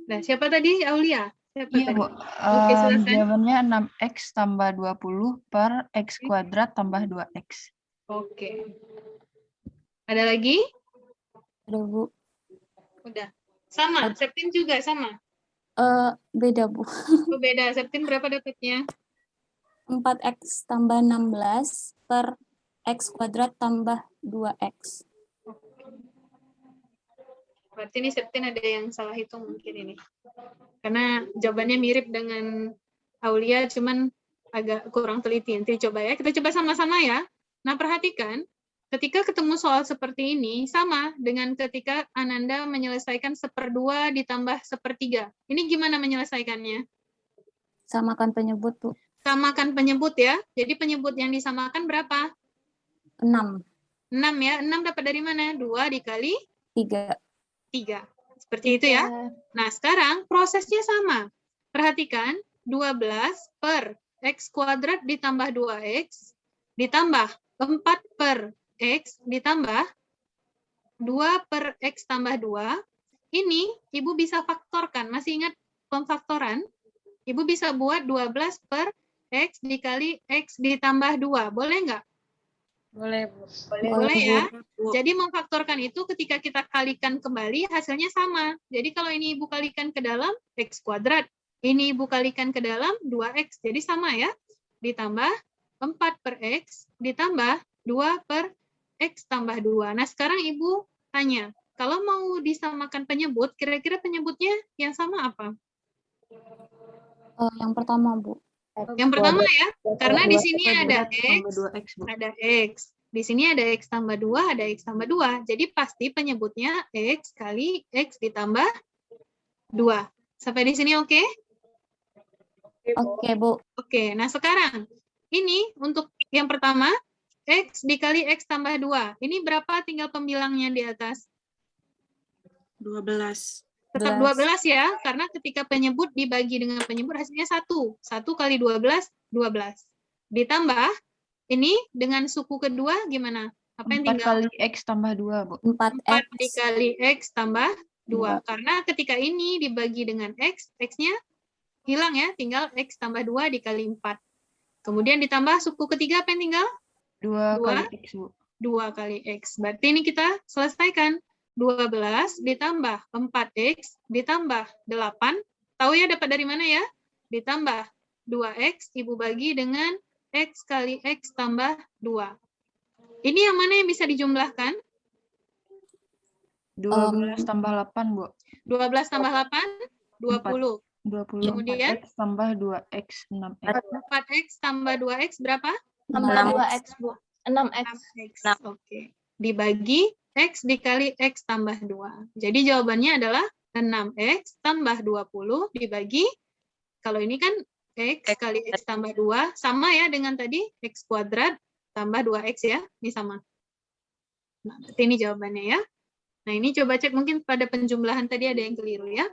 Nah, siapa tadi? Aulia? Siapa Iya tadi? Bu. Oke, silakan. Jawabannya 6x tambah 20 per x kuadrat tambah 2x. Oke. Ada lagi? Ada Bu. Udah. Sama, Septin juga sama. Beda Bu. Oh, beda. Septin berapa dapatnya? 4x tambah 16 per x kuadrat tambah 2x. Berarti ini Septin ada yang salah hitung mungkin ini. Karena jawabannya mirip dengan Aulia, cuman agak kurang teliti. Nanti coba ya. Kita coba sama-sama ya. Nah, perhatikan. Ketika ketemu soal seperti ini, sama dengan ketika Ananda menyelesaikan 1/2 ditambah 1/3. Ini gimana menyelesaikannya? Samakan penyebut, Bu. Samakan penyebut ya. Jadi penyebut yang disamakan berapa? 6. 6 ya. 6 dapat dari mana? 2 dikali 3. 3. Seperti itu ya. Nah, sekarang prosesnya sama. Perhatikan, 12 per X kuadrat ditambah 2X ditambah 4 per X ditambah 2 per X tambah 2. Ini Ibu bisa faktorkan. Masih ingat pemfaktoran? Ibu bisa buat 12 per X dikali X ditambah 2. Boleh nggak? Boleh, Bu. Boleh ya. Jadi memfaktorkan itu ketika kita kalikan kembali hasilnya sama. Jadi kalau ini Ibu kalikan ke dalam X kuadrat. Ini Ibu kalikan ke dalam 2X. Jadi sama ya. Ditambah 4 per X ditambah 2 per X tambah 2. Nah sekarang Ibu tanya. Kalau mau disamakan penyebut, kira-kira penyebutnya yang sama apa? Yang pertama, Bu. Yang pertama ya. Karena di sini ada X, Tambah 2X, Bu. ada X. Di sini ada X tambah 2, ada X tambah 2. Jadi pasti penyebutnya X kali X ditambah 2. Sampai di sini oke? Oke, Bu. Oke, nah sekarang ini untuk yang pertama, X dikali X tambah 2. Ini berapa tinggal pembilangnya di atas? 12. Tetap 12 ya, karena ketika penyebut dibagi dengan penyebut hasilnya 1. 1 kali 12, 12. Ditambah, ini dengan suku kedua gimana? Apa yang 4 tinggal? kali X tambah 2, Bu. 4 4X. dikali X tambah 2. 2. Karena ketika ini dibagi dengan X, X-nya hilang ya, tinggal X tambah 2 dikali 4. Kemudian ditambah suku ketiga apa yang tinggal? 2 Dua. kali X, Bu. 2 kali X. Berarti ini kita selesaikan. 12 ditambah 4X ditambah 8. Tahu ya dapat dari mana ya? Ditambah 2X, Ibu bagi dengan X kali X tambah 2. Ini yang mana yang bisa dijumlahkan? 12 tambah 8, Bu. 12 tambah 8, 20. 20. Kemudian? 4X tambah 2X, 6X. 4X tambah 2X berapa? Tambah 2X, Bu. 6X. 6X. Oke. Dibagi X dikali X tambah 2. Jadi jawabannya adalah 6X tambah 20 dibagi, kalau ini kan X kali X tambah 2, sama ya dengan tadi X kuadrat tambah 2X ya, ini sama. Nah, berarti ini jawabannya ya. Nah, ini coba cek mungkin pada penjumlahan tadi ada yang keliru ya.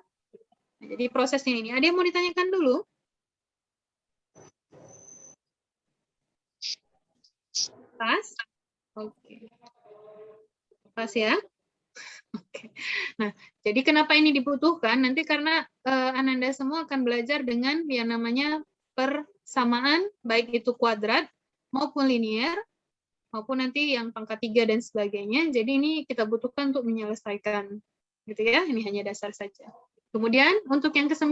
Nah, jadi prosesnya ini, ada yang mau ditanyakan dulu? Pas? Oke. Pas ya? Oke. Nah, jadi kenapa ini dibutuhkan? Nanti karena Ananda semua akan belajar dengan yang namanya persamaan, baik itu kuadrat maupun linear, maupun nanti yang pangkat 3 dan sebagainya. Jadi ini kita butuhkan untuk menyelesaikan. Gitu ya, ini hanya dasar saja. Kemudian untuk yang ke-9,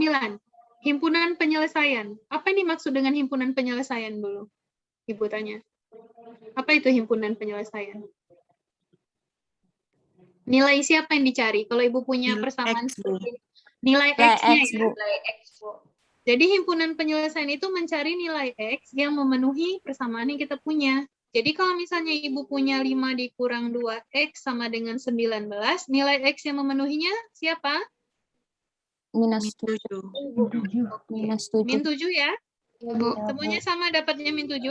himpunan penyelesaian. Apa ini maksud dengan himpunan penyelesaian dulu? Ibu tanya. Apa itu himpunan penyelesaian? Nilai siapa yang dicari? Kalau Ibu punya persamaan seperti ini. Nilai X-nya ya. Jadi himpunan penyelesaian itu mencari nilai X yang memenuhi persamaan yang kita punya. Jadi kalau misalnya Ibu punya 5 dikurang 2X sama dengan 19, nilai X yang memenuhinya siapa? Minus 7. Minus 7. Minus 7. Min 7 ya? Ya, Bu. Semuanya sama dapatnya min 7?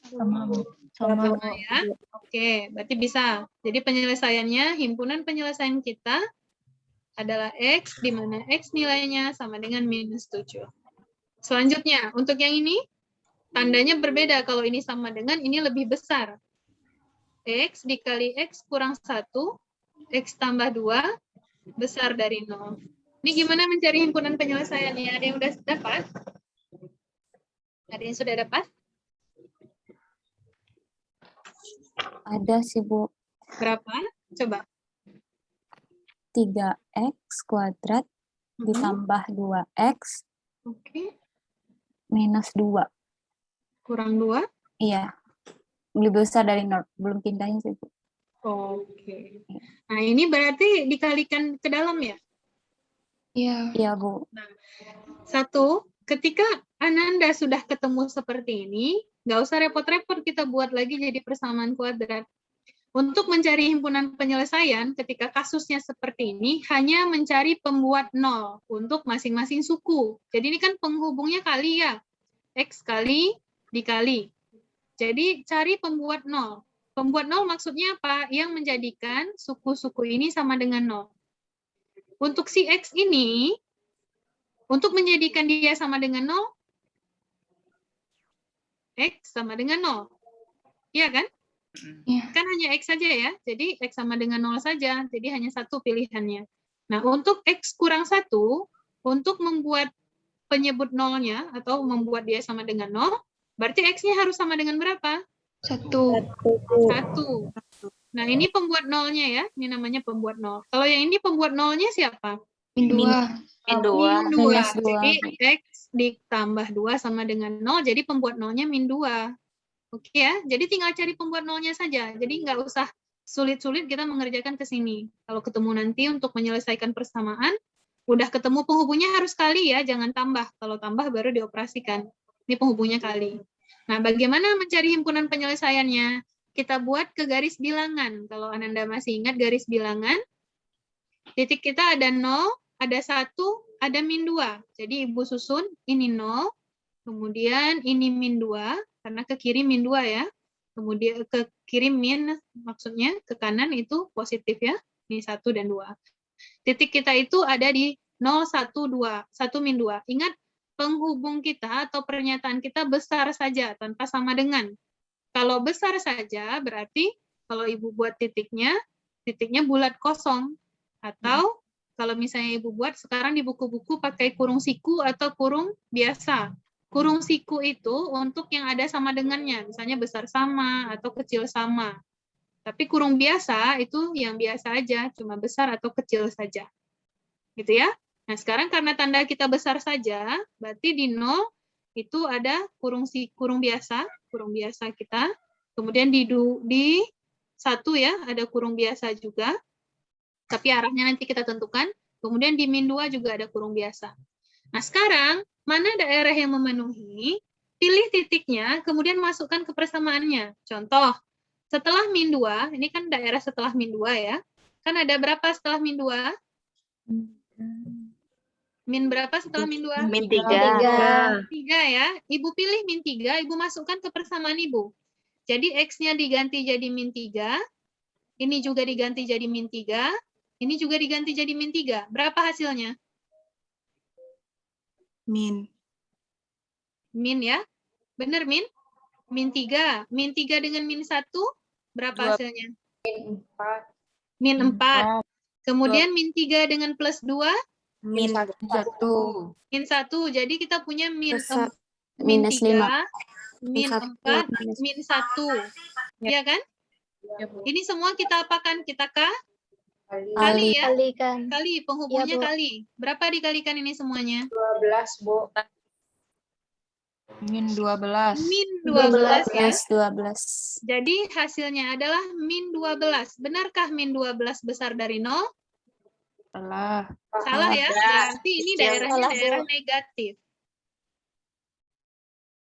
Sama, Bu. Sama, Bu. Ya. Oke, berarti bisa. Jadi penyelesaiannya, himpunan penyelesaian kita adalah X, di mana X nilainya sama dengan minus 7. Selanjutnya, untuk yang ini, tandanya berbeda. Kalau ini sama dengan, ini lebih besar. X dikali X kurang 1, X tambah 2, besar dari 0. Ini gimana mencari himpunan penyelesaiannya? Ada yang sudah dapat? Ada yang sudah dapat? Ada sih, Bu. Berapa? Coba. 3X kuadrat ditambah 2X Oke. minus 2. Kurang 2? Iya. Lebih besar dari 0. Belum pindahin sih, Bu. Oke. Nah, ini berarti dikalikan ke dalam ya? Iya. Iya, Bu. Satu, ketika Ananda sudah ketemu seperti ini, nggak usah repot-repot kita buat lagi jadi persamaan kuadrat. Untuk mencari himpunan penyelesaian, ketika kasusnya seperti ini, hanya mencari pembuat 0 untuk masing-masing suku. Jadi ini kan penghubungnya kali ya. X kali dikali. Jadi cari pembuat 0. Pembuat 0 maksudnya apa? Yang menjadikan suku-suku ini sama dengan 0. Untuk si X ini, untuk menjadikan dia sama dengan 0, X sama dengan 0. Iya kan? Kan hanya X saja ya, jadi X sama dengan 0 saja, jadi hanya satu pilihannya. Nah, untuk X kurang 1, untuk membuat penyebut nolnya, atau membuat dia sama dengan 0, berarti X-nya harus sama dengan berapa? 1. 1. Nah, ini pembuat nolnya ya, ini namanya pembuat nol. Kalau yang ini pembuat nolnya siapa? Min 2. Min 2. Minus 2. Jadi X ditambah 2 sama dengan 0, jadi pembuat nolnya min 2. Oke ya, jadi tinggal cari pembuat nolnya saja. Jadi nggak usah sulit-sulit kita mengerjakan ke sini. Kalau ketemu nanti untuk menyelesaikan persamaan, udah ketemu penghubungnya harus kali ya, jangan tambah. Kalau tambah baru dioperasikan. Ini penghubungnya kali. Nah, bagaimana mencari himpunan penyelesaiannya? Kita buat ke garis bilangan. Kalau Ananda masih ingat garis bilangan, titik kita ada 0, ada 1, ada min 2. Jadi Ibu susun, ini 0, kemudian ini min 2, karena ke kiri min 2 ya. Kemudian ke kiri min, maksudnya ke kanan itu positif ya. Ini 1 dan 2. Titik kita itu ada di 0, 1, 2. 1 min 2. Ingat, penghubung kita atau pernyataan kita besar saja, tanpa sama dengan. Kalau besar saja, berarti kalau Ibu buat titiknya bulat kosong. Atau kalau misalnya Ibu buat sekarang di buku-buku pakai kurung siku atau kurung biasa. Kurung siku itu untuk yang ada sama dengannya, misalnya besar sama atau kecil sama. Tapi kurung biasa itu yang biasa aja, cuma besar atau kecil saja. Gitu ya. Nah, sekarang karena tanda kita besar saja, berarti di 0 itu ada kurung biasa kita. Kemudian di 1 ya, ada kurung biasa juga. Tapi arahnya nanti kita tentukan. Kemudian di min 2 juga ada kurung biasa. Nah, sekarang, mana daerah yang memenuhi, pilih titiknya, kemudian masukkan ke persamaannya. Contoh, setelah min 2, ini kan daerah setelah min 2 ya. Kan ada berapa setelah min 2? Min berapa setelah min 2? Min 3. 3 ya. Ibu pilih min 3, Ibu masukkan ke persamaan Ibu. Jadi X-nya diganti jadi min 3, ini juga diganti jadi min 3, ini juga diganti jadi min 3. Berapa hasilnya? Min ya. Benar min? Min 3. Min 3 dengan min 1, berapa hasilnya? Min 4. Kemudian min 3 dengan plus 2? Min 1. Min 1. Jadi kita punya min 3, Minus 5. min 4, min 1. Ya kan? Ini semua kita apakan? Kita kali ya? Kali, penghubungnya kali. Berapa dikalikan ini semuanya? 12, Bu. Min 12. Min 12 ya. Minus 12. Jadi hasilnya adalah min 12. Benarkah min 12 besar dari 0? Salah. Salah ya. Berarti ini daerahnya daerah negatif.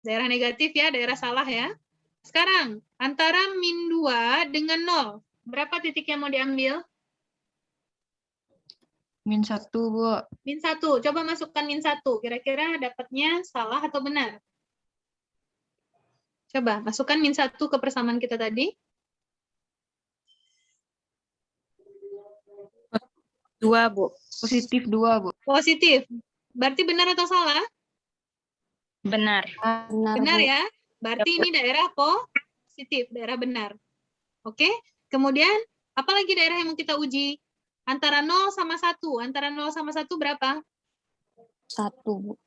Daerah negatif ya, daerah salah ya. Sekarang, antara min 2 dengan 0. Berapa titik yang mau diambil? Min 1, Bu. Min 1. Coba masukkan min 1. Kira-kira dapatnya salah atau benar? Coba, masukkan min 1 ke persamaan kita tadi. 2, Bu. Positif 2, Bu. Positif. Berarti benar atau salah? Benar. Benar ya. Berarti ini daerah positif, daerah benar. Oke. Kemudian, apa lagi daerah yang mau kita uji? Antara 0 sama 1. Antara 0 sama 1 berapa? 1, Bu.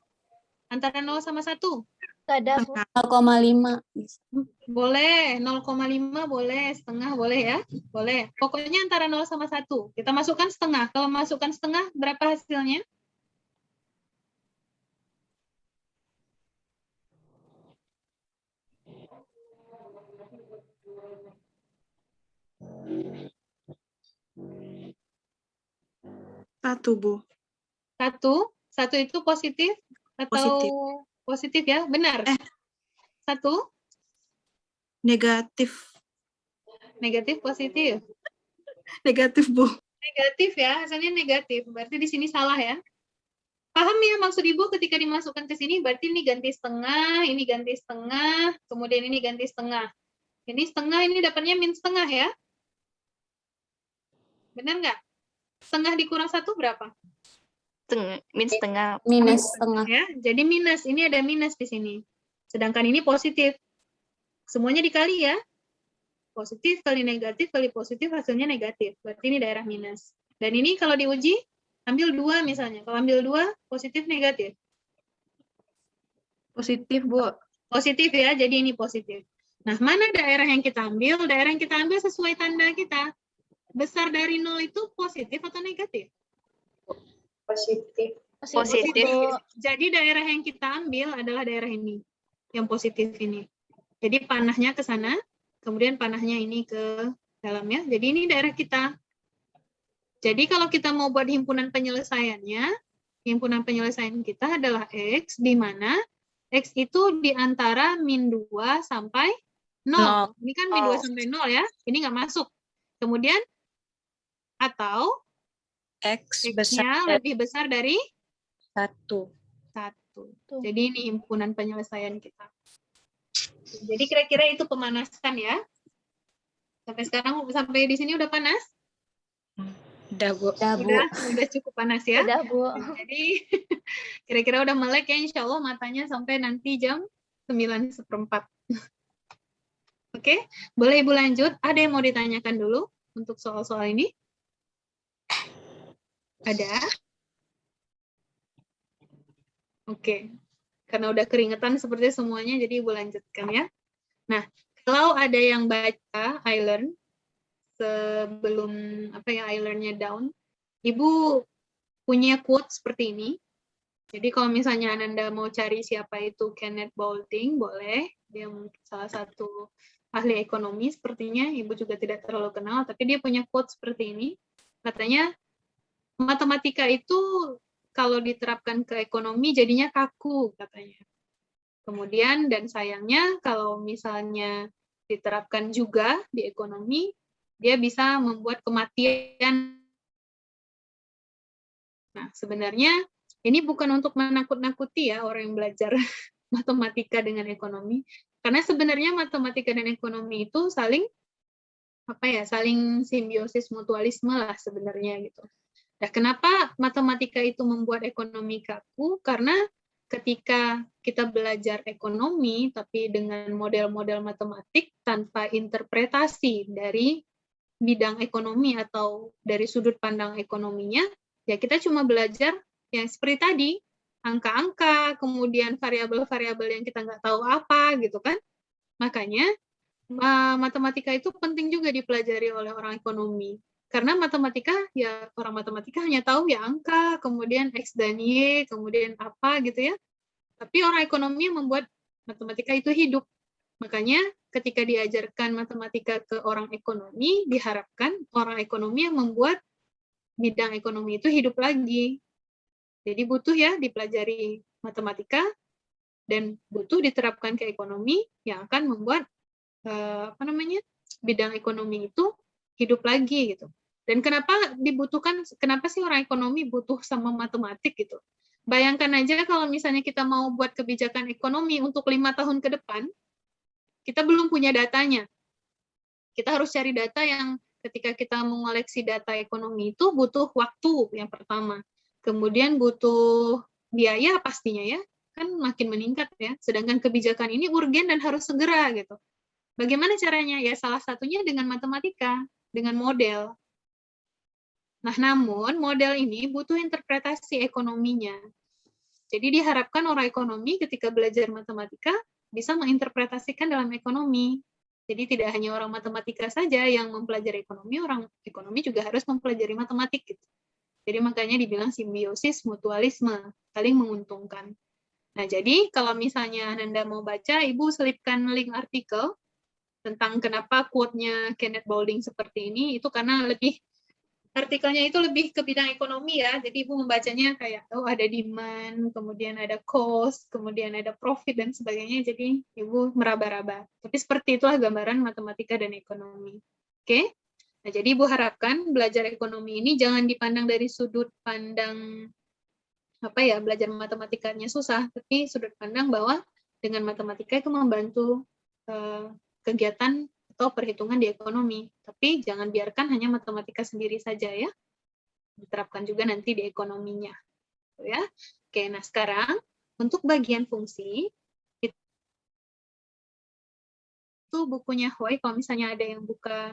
Antara 0 sama 1? Ada 0,5. Boleh, 0,5 boleh, setengah boleh ya? Boleh. Pokoknya antara 0 sama 1. Kita masukkan setengah. Kalau masukkan setengah, berapa hasilnya? Satu, Bu. 1. 1 itu positif atau positif ya? Benar. 1. Negatif. Negatif, positif. Negatif, Bu. Negatif ya, hasilnya negatif. Berarti di sini salah ya. Paham ya maksud Ibu ketika dimasukkan ke sini, berarti ini ganti setengah, ini ganti setengah, kemudian ini ganti setengah. Ini setengah, ini dapatnya min setengah ya. Benar nggak? Setengah dikurang 1 berapa? Min setengah. Minus setengah. Ya, jadi minus. Ini ada minus di sini. Sedangkan ini positif. Semuanya dikali ya. Positif kali negatif kali positif hasilnya negatif. Berarti ini daerah minus. Dan ini kalau diuji, ambil 2 misalnya. Kalau ambil 2, positif negatif. Positif, Bu. Positif ya, jadi ini positif. Nah, mana daerah yang kita ambil? Daerah yang kita ambil sesuai tanda kita. Besar dari 0 itu positif atau negatif? Positif. Positif. Jadi daerah yang kita ambil adalah daerah ini. Yang positif ini. Jadi panahnya ke sana, kemudian panahnya ini ke dalam ya. Jadi ini daerah kita. Jadi kalau kita mau buat himpunan penyelesaiannya, himpunan penyelesaian kita adalah X, di mana X itu di antara min 2 sampai 0. Ini kan min 2 sampai 0 ya, ini nggak masuk. Kemudian, atau X-nya lebih besar dari 1. 1. Jadi ini himpunan penyelesaian kita. Jadi kira-kira itu pemanasan ya. Sampai sekarang, sampai di sini udah panas? Udah, Bu. Udah cukup panas ya. Udah, Bu. Jadi kira-kira udah melek ya, insya Allah matanya sampai nanti jam 9:15. Oke, boleh Ibu lanjut. Ada yang mau ditanyakan dulu untuk soal-soal ini? Ada? Oke, karena udah keringetan seperti semuanya, jadi Ibu lanjutkan ya. Nah, kalau ada yang baca iLearn sebelum iLearn-nya down, Ibu punya quote seperti ini. Jadi kalau misalnya Ananda mau cari siapa itu Kenneth Boulding, boleh. Dia mungkin salah satu ahli ekonomi sepertinya. Ibu juga tidak terlalu kenal, tapi dia punya quote seperti ini. Katanya, matematika itu kalau diterapkan ke ekonomi jadinya kaku, katanya. Kemudian, dan sayangnya kalau misalnya diterapkan juga di ekonomi, dia bisa membuat kematian. Nah, sebenarnya ini bukan untuk menakut-nakuti ya orang yang belajar matematika dengan ekonomi, karena sebenarnya matematika dan ekonomi itu saling simbiosis mutualisme lah sebenarnya gitu. Nah, kenapa matematika itu membuat ekonomi kaku? Karena ketika kita belajar ekonomi tapi dengan model-model matematik tanpa interpretasi dari bidang ekonomi atau dari sudut pandang ekonominya, ya kita cuma belajar yang seperti tadi, angka-angka, kemudian variabel-variabel yang kita nggak tahu apa, gitu kan. Makanya, matematika itu penting juga dipelajari oleh orang ekonomi. Karena matematika, ya orang matematika hanya tahu ya angka, kemudian X dan Y, kemudian apa gitu ya. Tapi orang ekonomi yang membuat matematika itu hidup. Makanya ketika diajarkan matematika ke orang ekonomi, diharapkan orang ekonomi yang membuat bidang ekonomi itu hidup lagi. Jadi butuh ya dipelajari matematika dan butuh diterapkan ke ekonomi yang akan membuat bidang ekonomi itu hidup lagi gitu. Dan kenapa sih orang ekonomi butuh sama matematik gitu? Bayangkan aja kalau misalnya kita mau buat kebijakan ekonomi untuk 5 tahun ke depan, kita belum punya datanya. Kita harus cari data yang ketika kita mengoleksi data ekonomi itu butuh waktu yang pertama. Kemudian butuh biaya pastinya ya, kan makin meningkat ya. Sedangkan kebijakan ini urgen dan harus segera gitu. Bagaimana caranya? Ya salah satunya dengan matematika, dengan model. Nah, namun model ini butuh interpretasi ekonominya. Jadi diharapkan orang ekonomi ketika belajar matematika bisa menginterpretasikan dalam ekonomi. Jadi tidak hanya orang matematika saja yang mempelajari ekonomi, orang ekonomi juga harus mempelajari matematik gitu. Jadi makanya dibilang simbiosis mutualisme, saling menguntungkan. Nah, jadi kalau misalnya Ananda mau baca, Ibu selipkan link artikel tentang kenapa quote-nya Kenneth Boulding seperti ini, itu karena artikelnya itu lebih ke bidang ekonomi ya, jadi Ibu membacanya kayak, ada demand, kemudian ada cost, kemudian ada profit, dan sebagainya, jadi Ibu meraba-raba. Tapi seperti itulah gambaran matematika dan ekonomi. Oke? Nah, jadi Ibu harapkan belajar ekonomi ini jangan dipandang dari sudut pandang, belajar matematikanya susah, tapi sudut pandang bahwa dengan matematika itu membantu kegiatan atau perhitungan di ekonomi. Tapi jangan biarkan hanya matematika sendiri saja ya. diterapkan juga nanti di ekonominya. Ya. Oke, nah sekarang untuk bagian fungsi, itu bukunya Hoi, kalau misalnya ada yang buka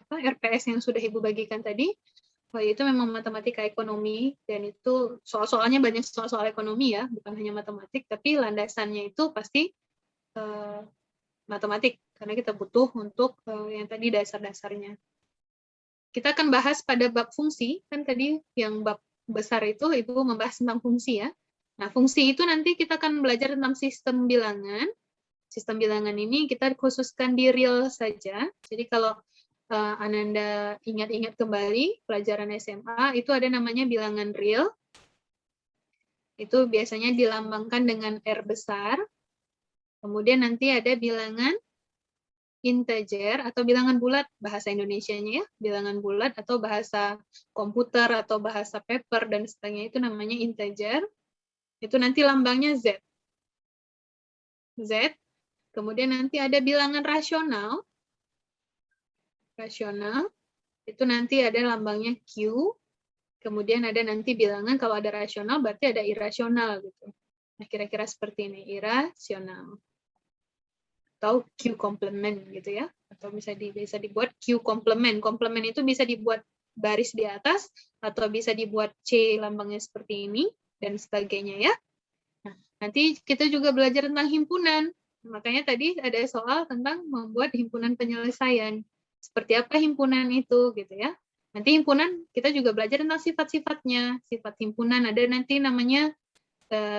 RPS yang sudah Ibu bagikan tadi, Hoi itu memang matematika ekonomi, dan itu soal-soalnya banyak soal-soal ekonomi ya, bukan hanya matematik, tapi landasannya itu pasti matematik, karena kita butuh untuk yang tadi dasar-dasarnya. Kita akan bahas pada bab fungsi, kan tadi yang bab besar itu Ibu membahas tentang fungsi ya. Nah, fungsi itu nanti kita akan belajar tentang sistem bilangan. Sistem bilangan ini kita khususkan di real saja. Jadi kalau Ananda ingat-ingat kembali pelajaran SMA, itu ada namanya bilangan real. Itu biasanya dilambangkan dengan R besar. Kemudian nanti ada bilangan integer atau bilangan bulat, bahasa Indonesianya ya, bilangan bulat atau bahasa komputer atau bahasa paper dan sebagainya itu namanya integer. Itu nanti lambangnya Z. Z. Kemudian nanti ada bilangan rasional. Rasional, itu nanti ada lambangnya Q. Kemudian ada nanti bilangan, kalau ada rasional berarti ada irasional gitu. Nah, kira-kira seperti ini, irasional. Atau Q komplement gitu ya. Atau bisa dibuat Q komplement. Komplement itu bisa dibuat baris di atas, atau bisa dibuat C lambangnya seperti ini, dan sebagainya ya. Nah, nanti kita juga belajar tentang himpunan. Makanya tadi ada soal tentang membuat himpunan penyelesaian. Seperti apa himpunan itu, gitu ya. Nanti himpunan, kita juga belajar tentang sifat-sifatnya. Sifat himpunan ada nanti namanya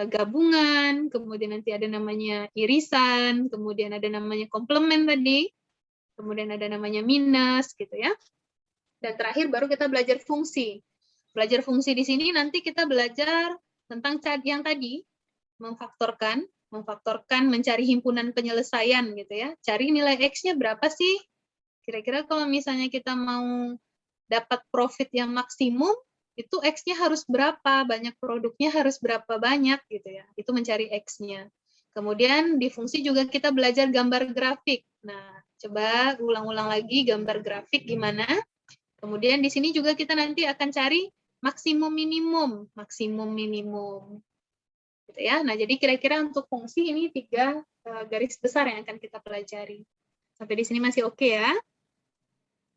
gabungan, kemudian nanti ada namanya irisan, kemudian ada namanya komplement tadi, kemudian ada namanya minus, gitu ya. Dan terakhir baru kita belajar fungsi. Belajar fungsi di sini nanti kita belajar tentang yang tadi, memfaktorkan, mencari himpunan penyelesaian gitu ya. Cari nilai X-nya berapa sih? Kira-kira kalau misalnya kita mau dapat profit yang maksimum, itu X-nya harus berapa, banyak produknya harus berapa banyak gitu ya. Itu mencari X-nya. Kemudian di fungsi juga kita belajar gambar grafik. Nah, coba ulang-ulang lagi gambar grafik gimana. Kemudian di sini juga kita nanti akan cari maksimum minimum, gitu ya. Nah, jadi kira-kira untuk fungsi ini 3 garis besar yang akan kita pelajari. Sampai di sini masih oke ya?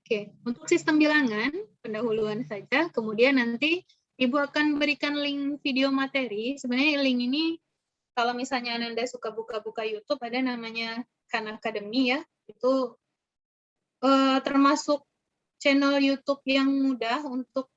Oke, untuk sistem bilangan, pendahuluan saja, kemudian nanti Ibu akan berikan link video materi. Sebenarnya link ini, kalau misalnya Anda suka buka-buka YouTube, ada namanya Khan Academy ya, itu termasuk channel YouTube yang mudah untuk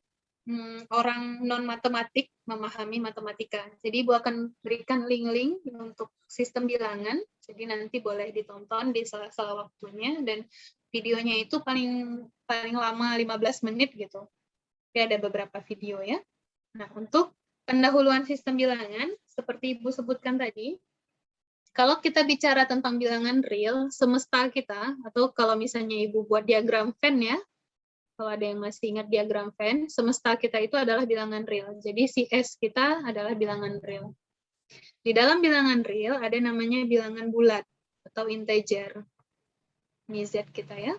orang non-matematik memahami matematika. Jadi Ibu akan berikan link-link untuk sistem bilangan, jadi nanti boleh ditonton di sela-sela waktunya, dan videonya itu paling lama 15 menit gitu. Jadi ada beberapa video ya. Nah, untuk pendahuluan sistem bilangan, seperti Ibu sebutkan tadi, kalau kita bicara tentang bilangan real, semesta kita, atau kalau misalnya Ibu buat diagram Venn ya, kalau ada yang masih ingat diagram Venn, semesta kita itu adalah bilangan real. Jadi si S kita adalah bilangan real. Di dalam bilangan real ada namanya bilangan bulat atau integer. Ini Z kita ya.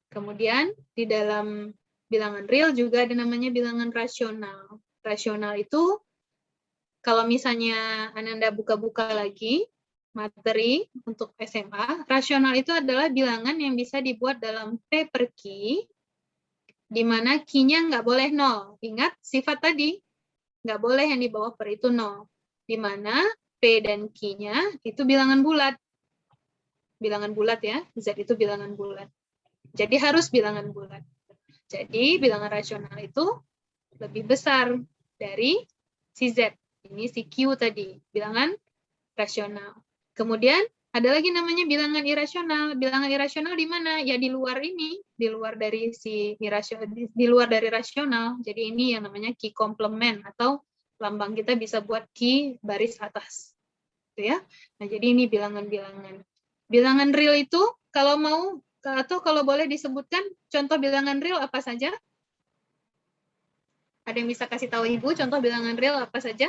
Kemudian di dalam bilangan real juga ada namanya bilangan rasional. Rasional itu kalau misalnya Ananda buka-buka lagi materi untuk SMA, rasional itu adalah bilangan yang bisa dibuat dalam P per Q, di mana Q-nya nggak boleh 0. Ingat sifat tadi, nggak boleh yang di bawah per itu 0. Di mana P dan Q-nya itu bilangan bulat. Bilangan bulat ya, Z itu bilangan bulat. Jadi harus bilangan bulat. Jadi bilangan rasional itu lebih besar dari si Z. Ini si Q tadi, bilangan rasional. Kemudian ada lagi namanya bilangan irasional. Bilangan irasional di mana? Ya di luar ini, di luar dari si irasional, di luar dari rasional. Jadi ini yang namanya Q komplement, atau lambang kita bisa buat Q baris atas. Gitu ya. Nah, jadi ini bilangan-bilangan. Bilangan real itu kalau mau, atau kalau boleh disebutkan contoh bilangan real apa saja? Ada yang bisa kasih tahu Ibu contoh bilangan real apa saja?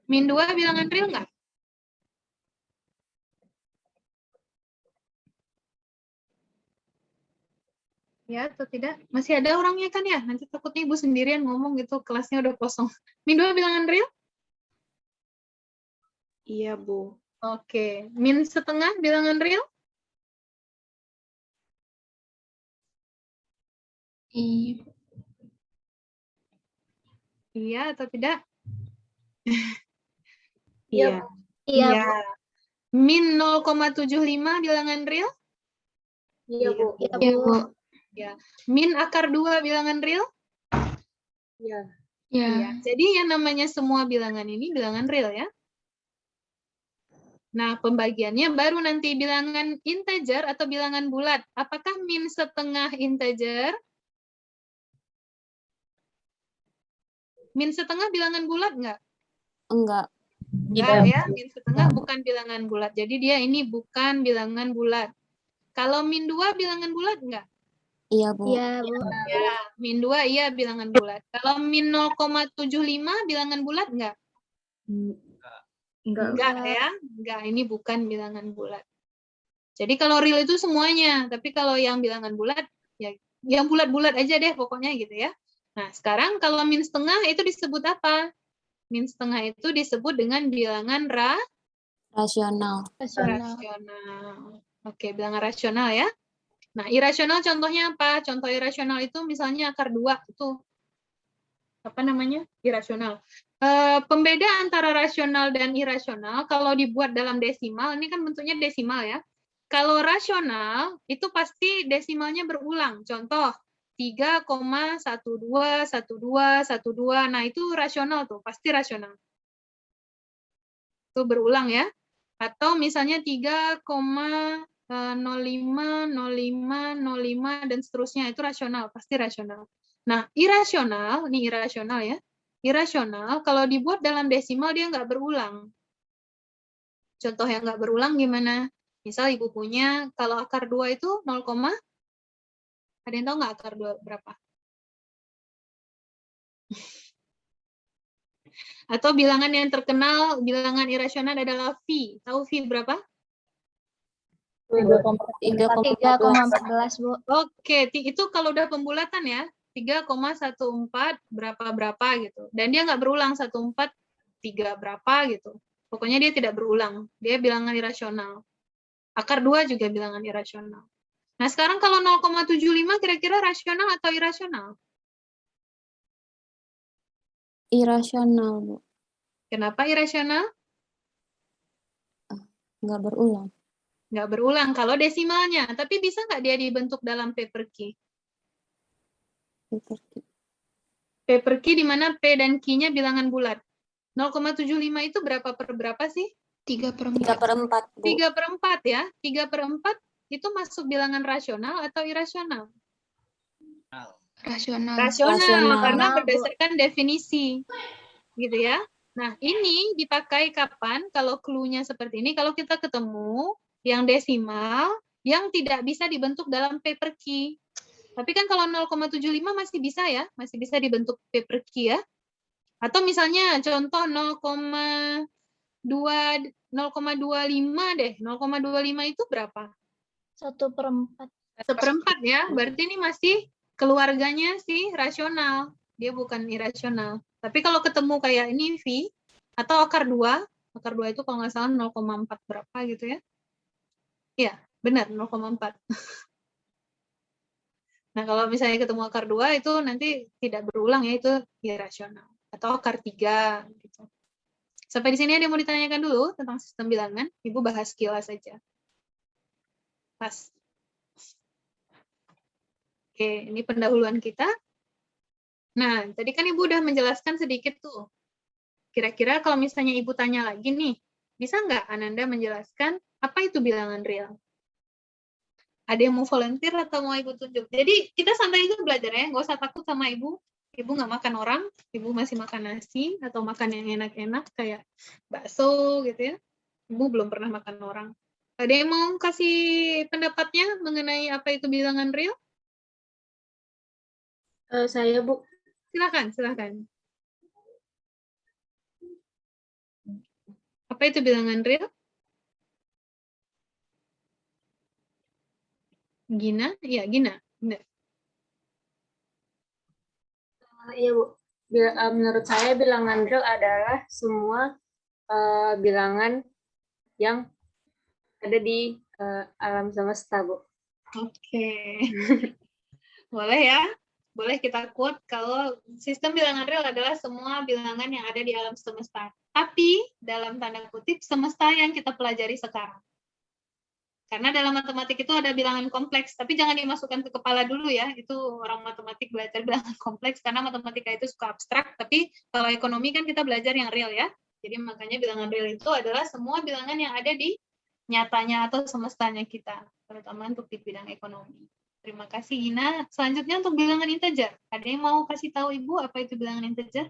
Min 2 bilangan real nggak? Ya atau tidak? Masih ada orangnya kan ya? Nanti takutnya Ibu sendirian ngomong gitu, kelasnya udah kosong. Min 2 bilangan real? Iya, Bu. Oke. Min setengah bilangan real? Iya. Iya atau tidak? Iya. Iya. Min 0,75 bilangan real? Iya, Bu. Iya, Bu. Ya. Min akar 2 bilangan real? Iya. Iya. Iya. Jadi yang namanya semua bilangan ini bilangan real ya. Nah, pembagiannya baru nanti bilangan integer atau bilangan bulat. Apakah min setengah integer? Min setengah bilangan bulat nggak? Enggak. Enggak ya, min setengah bukan bilangan bulat. Jadi dia ini bukan bilangan bulat. Kalau min 2 bilangan bulat enggak? Iya, Bu. Ya, min 2 iya bilangan bulat. Kalau min 0,75 bilangan bulat enggak? Enggak ya. Enggak, ini bukan bilangan bulat. Jadi kalau real itu semuanya, tapi kalau yang bilangan bulat, ya yang bulat-bulat aja deh pokoknya gitu ya. Nah, sekarang kalau min setengah itu disebut apa? Min setengah itu disebut dengan bilangan Rasional. rasional. Oke, bilangan rasional ya. Nah, irasional contohnya apa? Contoh irasional itu misalnya akar 2 itu apa namanya? Irasional. Pembeda antara rasional dan irasional kalau dibuat dalam desimal, ini kan bentuknya desimal ya. Kalau rasional itu pasti desimalnya berulang. Contoh 3,121212. Nah, itu rasional tuh, pasti rasional. Itu berulang ya. Atau misalnya 3,050505 dan seterusnya, itu rasional, pasti rasional. Nah, irasional, ini irasional ya. Irasional kalau dibuat dalam desimal dia nggak berulang. Contoh yang nggak berulang gimana? Misal Ibu punya, kalau akar 2 itu 0, ada yang tahu nggak akar 2 berapa? Atau bilangan yang terkenal, bilangan irasional adalah phi. Tahu phi berapa? 3,14, Bu. Oke, itu kalau udah pembulatan ya, 3,14 berapa-berapa gitu. Dan dia nggak berulang, 143 berapa gitu. Pokoknya dia tidak berulang. Dia bilangan irasional. Akar 2 juga bilangan irasional. Nah, sekarang kalau 0,75 kira-kira rasional atau irasional? Irasional, Bu. Kenapa irasional? Nggak berulang. Nggak berulang kalau desimalnya. Tapi bisa nggak dia dibentuk dalam paper key? Paper key di mana P dan Q-nya bilangan bulat. 0,75 itu berapa per berapa sih? 3/4, Bu. 3/4 ya. 3/4 itu masuk bilangan rasional atau irasional? Rasional. Rasional, karena berdasarkan definisi. Gitu ya. Nah, ini dipakai kapan? Kalau clue-nya seperti ini, kalau kita ketemu yang desimal yang tidak bisa dibentuk dalam paper key. Tapi kan kalau 0,75 masih bisa ya, masih bisa dibentuk paper key ya. Atau misalnya contoh 0,25 deh. 0,25 itu berapa? 1/4. 1/4 ya. Berarti ini masih keluarganya sih rasional. Dia bukan irasional. Tapi kalau ketemu kayak ini V atau akar 2 itu kalau nggak salah 0,4 berapa gitu ya. Iya, benar 0,4. Nah, kalau misalnya ketemu akar 2 itu nanti tidak berulang ya, itu irasional. Atau akar 3 gitu. Sampai di sini ada yang mau ditanyakan dulu tentang sistem bilangan? Ibu bahas sekilas saja. Pas. Oke, ini pendahuluan kita. Nah, tadi kan Ibu udah menjelaskan sedikit tuh. Kira-kira kalau misalnya Ibu tanya lagi nih, bisa nggak Ananda menjelaskan apa itu bilangan real? Ada yang mau volunteer atau mau Ibu tunjuk? Jadi kita santai aja belajar ya, nggak usah takut sama Ibu. Ibu nggak makan orang, Ibu masih makan nasi atau makan yang enak-enak kayak bakso gitu ya. Ibu belum pernah makan orang. Ada yang mau kasih pendapatnya mengenai apa itu bilangan real? Saya, Bu. Silakan, silakan. Apa itu bilangan real? Gina? Iya, Gina. Benar. Iya Bu, menurut saya bilangan real adalah semua bilangan yang ada di alam semesta Bu. Oke. Boleh ya? Boleh kita quote kalau sistem bilangan real adalah semua bilangan yang ada di alam semesta. Tapi dalam tanda kutip semesta yang kita pelajari sekarang. Karena dalam matematik itu ada bilangan kompleks, tapi jangan dimasukkan ke kepala dulu ya. Itu orang matematik belajar bilangan kompleks karena matematika itu suka abstrak, tapi kalau ekonomi kan kita belajar yang real ya. Jadi makanya bilangan real itu adalah semua bilangan yang ada di nyatanya atau semestanya kita, terutama untuk di bidang ekonomi. Terima kasih Gina. Selanjutnya untuk bilangan integer. Ada yang mau kasih tahu Ibu apa itu bilangan integer?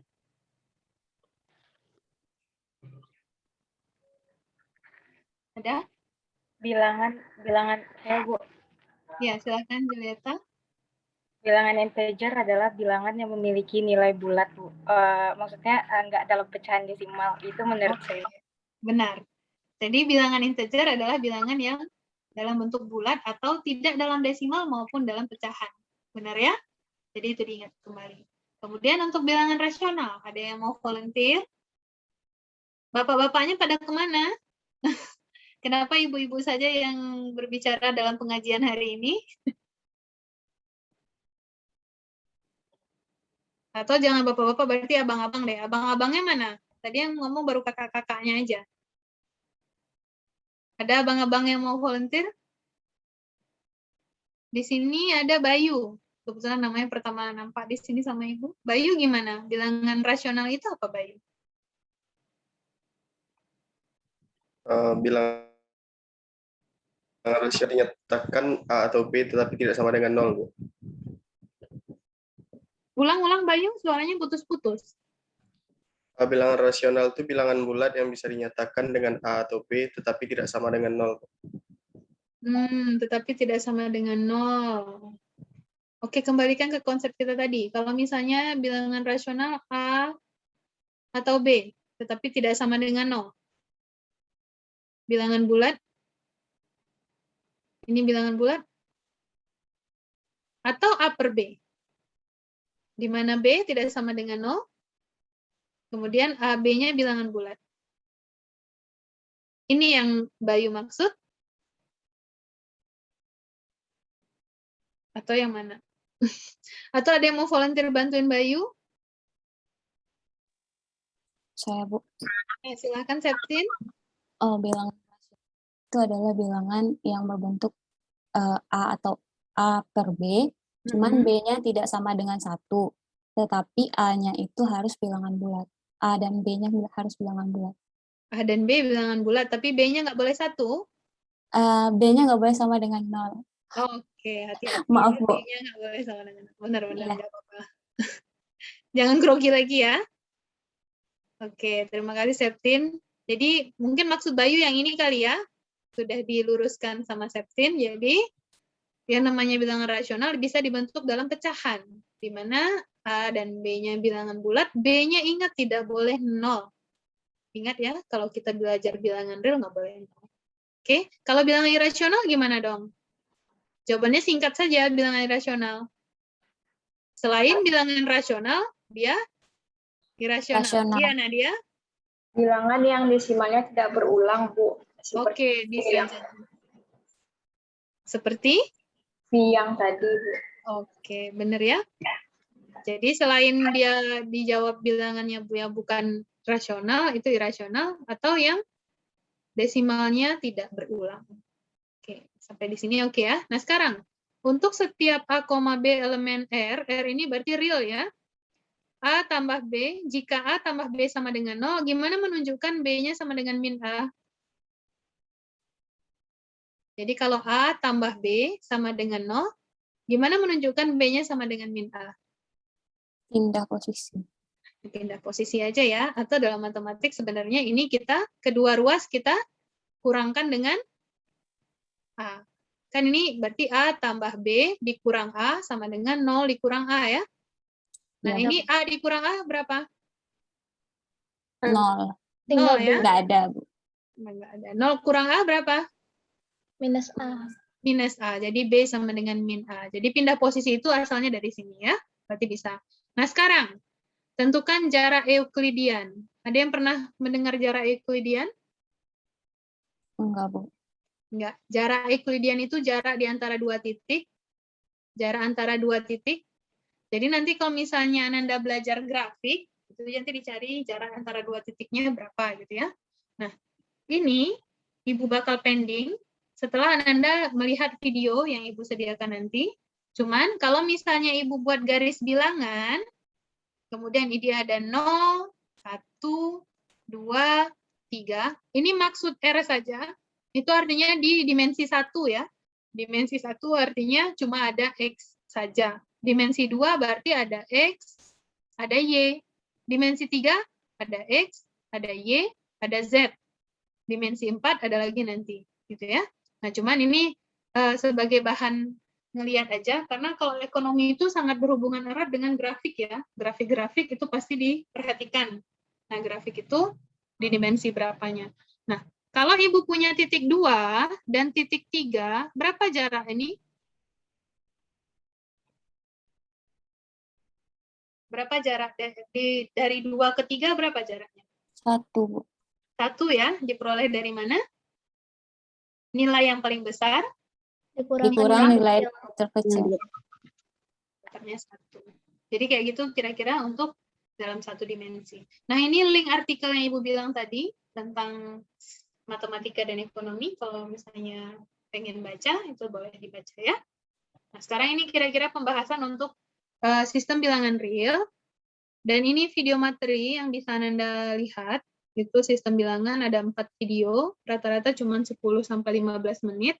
Ada? Bilangan saya Bu. Ya, silakan Julieta. Bilangan integer adalah bilangan yang memiliki nilai bulat Bu. Maksudnya nggak dalam pecahan desimal. Itu menurut saya. Benar. Jadi bilangan integer adalah bilangan yang dalam bentuk bulat atau tidak dalam desimal maupun dalam pecahan. Benar ya? Jadi itu diingat kembali. Kemudian untuk bilangan rasional, ada yang mau volunteer? Bapak-bapaknya pada kemana? Kenapa ibu-ibu saja yang berbicara dalam pengajian hari ini? Atau jangan bapak-bapak, berarti abang-abang deh. Abang-abangnya mana? Tadi yang ngomong baru kakak-kakaknya aja. Ada abang-abang yang mau volunteer? Di sini ada Bayu. Kebetulan namanya pertama nampak di sini sama ibu. Bayu gimana? Bilangan rasional itu apa Bayu? Bilangan rasional dinyatakan A atau B tetapi tidak sama dengan 0, Bu. Ulang-ulang Bayu, suaranya putus-putus. Bilangan rasional itu bilangan bulat yang bisa dinyatakan dengan A atau B tetapi tidak sama dengan 0. Tetapi tidak sama dengan 0. Oke, kembalikan ke konsep kita tadi. Kalau misalnya bilangan rasional A atau B, tetapi tidak sama dengan 0. Bilangan bulat. Ini bilangan bulat. Atau A per B. Di mana B tidak sama dengan 0. Kemudian AB-nya bilangan bulat. Ini yang Bayu maksud? Atau yang mana? Atau ada yang mau volunteer bantuin Bayu? Saya, Bu. Silakan Septin. Bilangan itu adalah bilangan yang berbentuk A atau A per B, cuman B-nya tidak sama dengan 1, tetapi A-nya itu harus bilangan bulat. A dan B-nya harus bilangan bulat. A dan B bilangan bulat, tapi B-nya nggak boleh 1? B-nya nggak boleh sama dengan 0. Oke, hati-hati. Maaf, Bu. B-nya nggak boleh sama dengan 0. Benar-benar nggak apa-apa. Jangan grogi lagi ya. Oke, terima kasih Septin. Jadi mungkin maksud Bayu yang ini kali ya. Sudah diluruskan sama Septin. Jadi yang namanya bilangan rasional bisa dibentuk dalam pecahan. Di mana A dan B-nya bilangan bulat, B-nya ingat tidak boleh 0. Ingat ya, kalau kita belajar bilangan real nggak boleh 0. Oke, kalau bilangan irasional gimana dong? Jawabannya singkat saja, bilangan irasional. Selain bilangan rasional, dia irasional. Iya, Nadia? Bilangan yang desimalnya tidak berulang, Bu. Oke, seperti? V yang tadi, Bu. Oke, benar ya? Jadi selain dia dijawab bilangannya yang bukan rasional, itu irasional, atau yang desimalnya tidak berulang. Oke, sampai di sini oke ya. Nah sekarang, untuk setiap A, B elemen R ini berarti real ya. A tambah B, jika A tambah B sama dengan 0, gimana menunjukkan B-nya sama dengan min A? Jadi kalau A tambah B sama dengan 0, gimana menunjukkan B-nya sama dengan min A? Pindah posisi. Pindah posisi aja ya, atau dalam matematik sebenarnya ini kita, kedua ruas kita kurangkan dengan A. Kan ini berarti A tambah B dikurang A sama dengan 0 dikurang A ya. Nah Ya, ini A dikurang A berapa? 0. 0 ya? Nggak ada, Bu. Nggak ada. 0 kurang A berapa? Minus A. Minus A. Jadi B sama dengan min A. Jadi pindah posisi itu asalnya dari sini ya. Berarti bisa. Nah, sekarang tentukan jarak Euklidian. Ada yang pernah mendengar jarak Euklidian? Enggak, Bu. Enggak. Jarak Euklidian itu jarak di antara dua titik. Jarak antara dua titik. Jadi nanti kalau misalnya Ananda belajar grafik, itu nanti dicari jarak antara dua titiknya berapa gitu ya. Nah, ini Ibu bakal pending setelah Ananda melihat video yang Ibu sediakan nanti. Cuman kalau misalnya Ibu buat garis bilangan, kemudian ini ada 0, 1, 2, 3. Ini maksud R saja. Itu artinya di dimensi 1 ya. Dimensi 1 artinya cuma ada X saja. Dimensi 2 berarti ada X, ada Y. Dimensi 3 ada X, ada Y, ada Z. Dimensi 4 ada lagi nanti. Gitu ya. Nah, cuman ini sebagai bahan ngelihat aja, karena kalau ekonomi itu sangat berhubungan erat dengan grafik ya. Grafik-grafik itu pasti diperhatikan. Nah, grafik itu di dimensi berapanya. Nah, kalau Ibu punya titik 2 dan titik 3, berapa jarak ini? Berapa jarak dari 2 ke 3 berapa jaraknya? 1, Bu. 1 ya, diperoleh dari mana? Nilai yang paling besar Dikurang nilai terkecil. Akarnya 1. Jadi kayak gitu kira-kira untuk dalam satu dimensi. Nah, ini link artikel yang Ibu bilang tadi tentang matematika dan ekonomi. Kalau misalnya pengen baca, itu boleh dibaca ya. Nah, sekarang ini kira-kira pembahasan untuk sistem bilangan real. Dan ini video materi yang bisa Anda lihat. Itu sistem bilangan ada 4 video, rata-rata cuma 10-15 menit.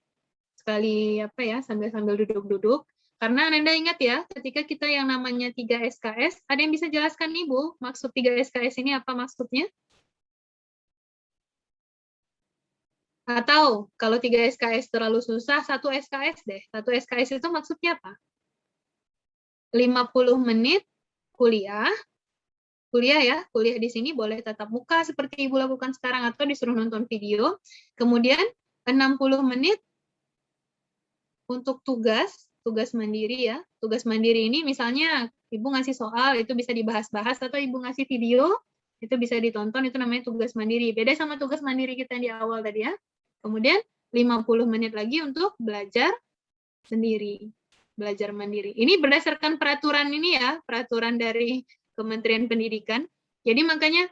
Sekali apa ya, sambil duduk-duduk. Karena Anda ingat ya, ketika kita yang namanya 3 SKS, ada yang bisa jelaskan Ibu, maksud 3 SKS ini apa maksudnya? Atau kalau 3 SKS terlalu susah, 1 SKS deh. 1 SKS itu maksudnya apa? 50 menit kuliah ya, kuliah di sini boleh tatap muka seperti Ibu lakukan sekarang atau disuruh nonton video. Kemudian 60 menit untuk tugas mandiri ya. Tugas mandiri ini misalnya Ibu ngasih soal, itu bisa dibahas-bahas, atau Ibu ngasih video, itu bisa ditonton, itu namanya tugas mandiri. Beda sama tugas mandiri kita yang di awal tadi ya. Kemudian 50 menit lagi untuk belajar sendiri. Belajar mandiri. Ini berdasarkan peraturan ini ya, peraturan dari Kementerian Pendidikan. Jadi makanya